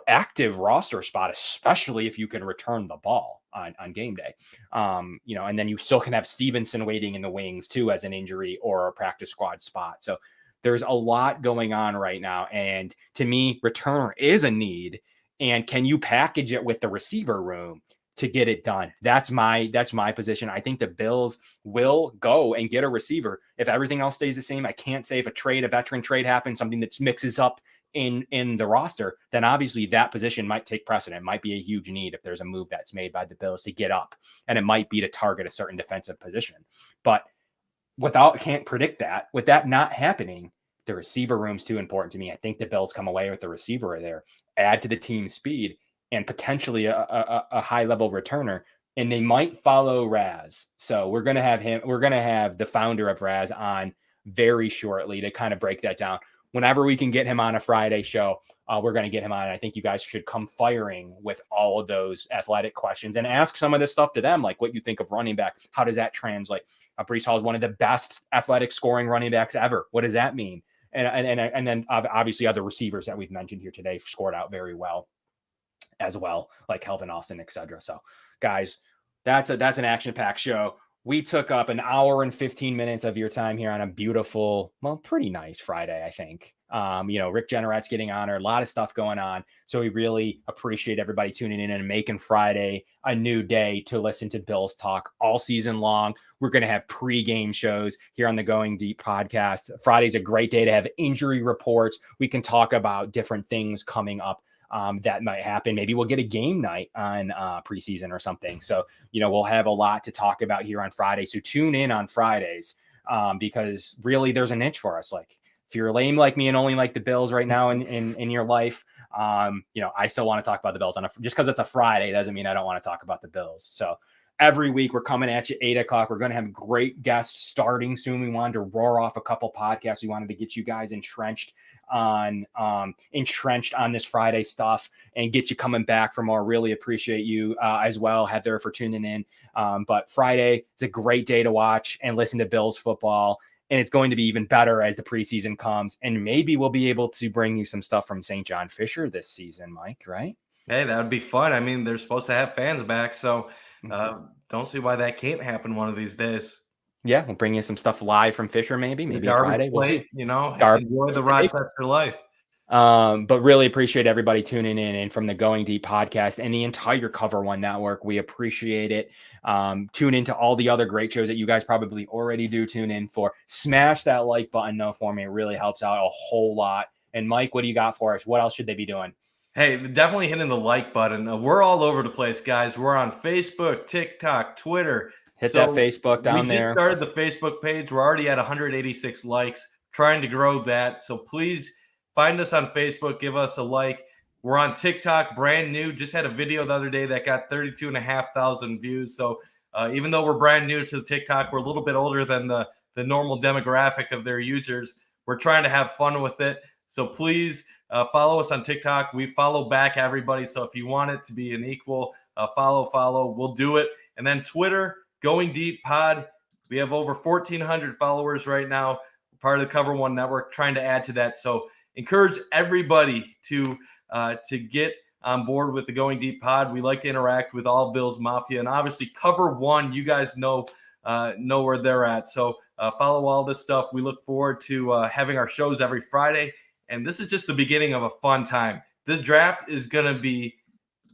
active roster spot, especially if you can return the ball on game day. And then you still can have Stevenson waiting in the wings too, as an injury or a practice squad spot. So there's a lot going on right now. And to me, returner is a need. And can you package it with the receiver room to get it done? That's my position. I think the Bills will go and get a receiver. If everything else stays the same, I can't say if a veteran trade happens, something that mixes up in the roster, then obviously that position might take precedent. It might be a huge need if there's a move that's made by the Bills to get up, and it might be to target a certain defensive position. But can't predict that. With that not happening, the receiver room's too important to me. I think the Bills come away with the receiver there, add to the team speed, and potentially a high level returner. and they might follow Raz. So we're going to have the founder of Raz on very shortly to kind of break that down. Whenever we can get him on a Friday show, we're going to get him on. I think you guys should come firing with all of those athletic questions and ask some of this stuff to them, like what you think of running back. How does that translate? Breece Hall is one of the best athletic scoring running backs ever. What does that mean? And then obviously other receivers that we've mentioned here today scored out very well as well, like Kelvin Austin, etc. So guys, that's an action-packed show. We took up an hour and 15 minutes of your time here on a beautiful, well, pretty nice Friday, I think. Rick Generat's getting honored, a lot of stuff going on. So we really appreciate everybody tuning in and making Friday a new day to listen to Bills talk all season long. We're going to have pre-game shows here on the Going Deep podcast. Friday's a great day to have injury reports. We can talk about different things coming up that might happen. Maybe we'll get a game night on preseason or something. So, we'll have a lot to talk about here on Friday. So tune in on Fridays because really there's a niche for us. Like if you're lame like me and only like the Bills right now in your life, I still want to talk about the Bills just because it's a Friday doesn't mean I don't want to talk about the Bills. So every week we're coming at you 8:00. We're going to have great guests starting soon. We wanted to roar off a couple podcasts. We wanted to get you guys entrenched on this Friday stuff and get you coming back for more. Really appreciate you as well, Heather, for tuning in. But Friday is a great day to watch and listen to Bills football. And it's going to be even better as the preseason comes. And maybe we'll be able to bring you some stuff from St. John Fisher this season, Mike, right?
Hey, that would be fun. I mean, they're supposed to have fans back, so don't see why that can't happen one of these days.
Yeah, we'll bring you some stuff live from Fisher, maybe Friday. We'll see.
Enjoy the Rochester life.
But really appreciate everybody tuning in, and from the Going Deep podcast and the entire Cover One network, we appreciate it. Tune into all the other great shows that you guys probably already do tune in for. Smash that like button though for me. It really helps out a whole lot. And Mike, what do you got for us? What else should they be doing?
Hey, definitely hitting the like button. We're all over the place, guys. We're on Facebook, TikTok, Twitter.
Hit that Facebook down there.
We just started the Facebook page. We're already at 186 likes, trying to grow that. So please find us on Facebook. Give us a like. We're on TikTok, brand new. Just had a video the other day that got 32,500 views. So even though we're brand new to TikTok, we're a little bit older than the normal demographic of their users. We're trying to have fun with it. So please follow us on TikTok. We follow back everybody. So if you want it to be an equal follow, we'll do it. And then Twitter, Going Deep Pod. We have over 1,400 followers right now, part of the Cover One Network, trying to add to that. So encourage everybody to get on board with the Going Deep Pod. We like to interact with all Bills Mafia, and obviously Cover One, you guys know where they're at. So follow all this stuff. We look forward to having our shows every Friday, and this is just the beginning of a fun time. The draft is going to be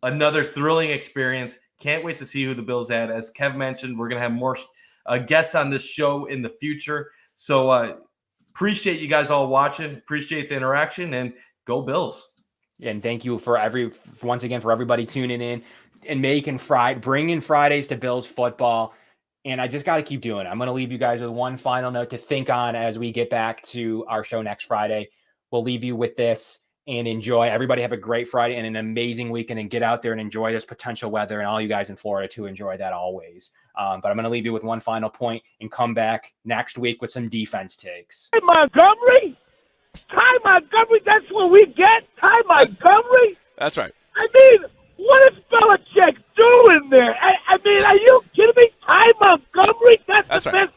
another thrilling experience. Can't wait to see who the Bills add. As Kev mentioned, we're going to have more guests on this show in the future. So appreciate you guys all watching. Appreciate the interaction, and go Bills.
And thank you once again for everybody tuning in and bringing Fridays to Bills football. And I just got to keep doing it. I'm going to leave you guys with one final note to think on as we get back to our show next Friday. We'll leave you with this and enjoy. Everybody have a great Friday and an amazing weekend, and get out there and enjoy this potential weather, and all you guys in Florida to enjoy that always. But I'm going to leave you with one final point and come back next week with some defense takes.
Ty Montgomery, that's what we get? Ty Montgomery?
That's right.
I mean, what is Belichick doing there? I mean, are you kidding me? Ty Montgomery? That's the
right.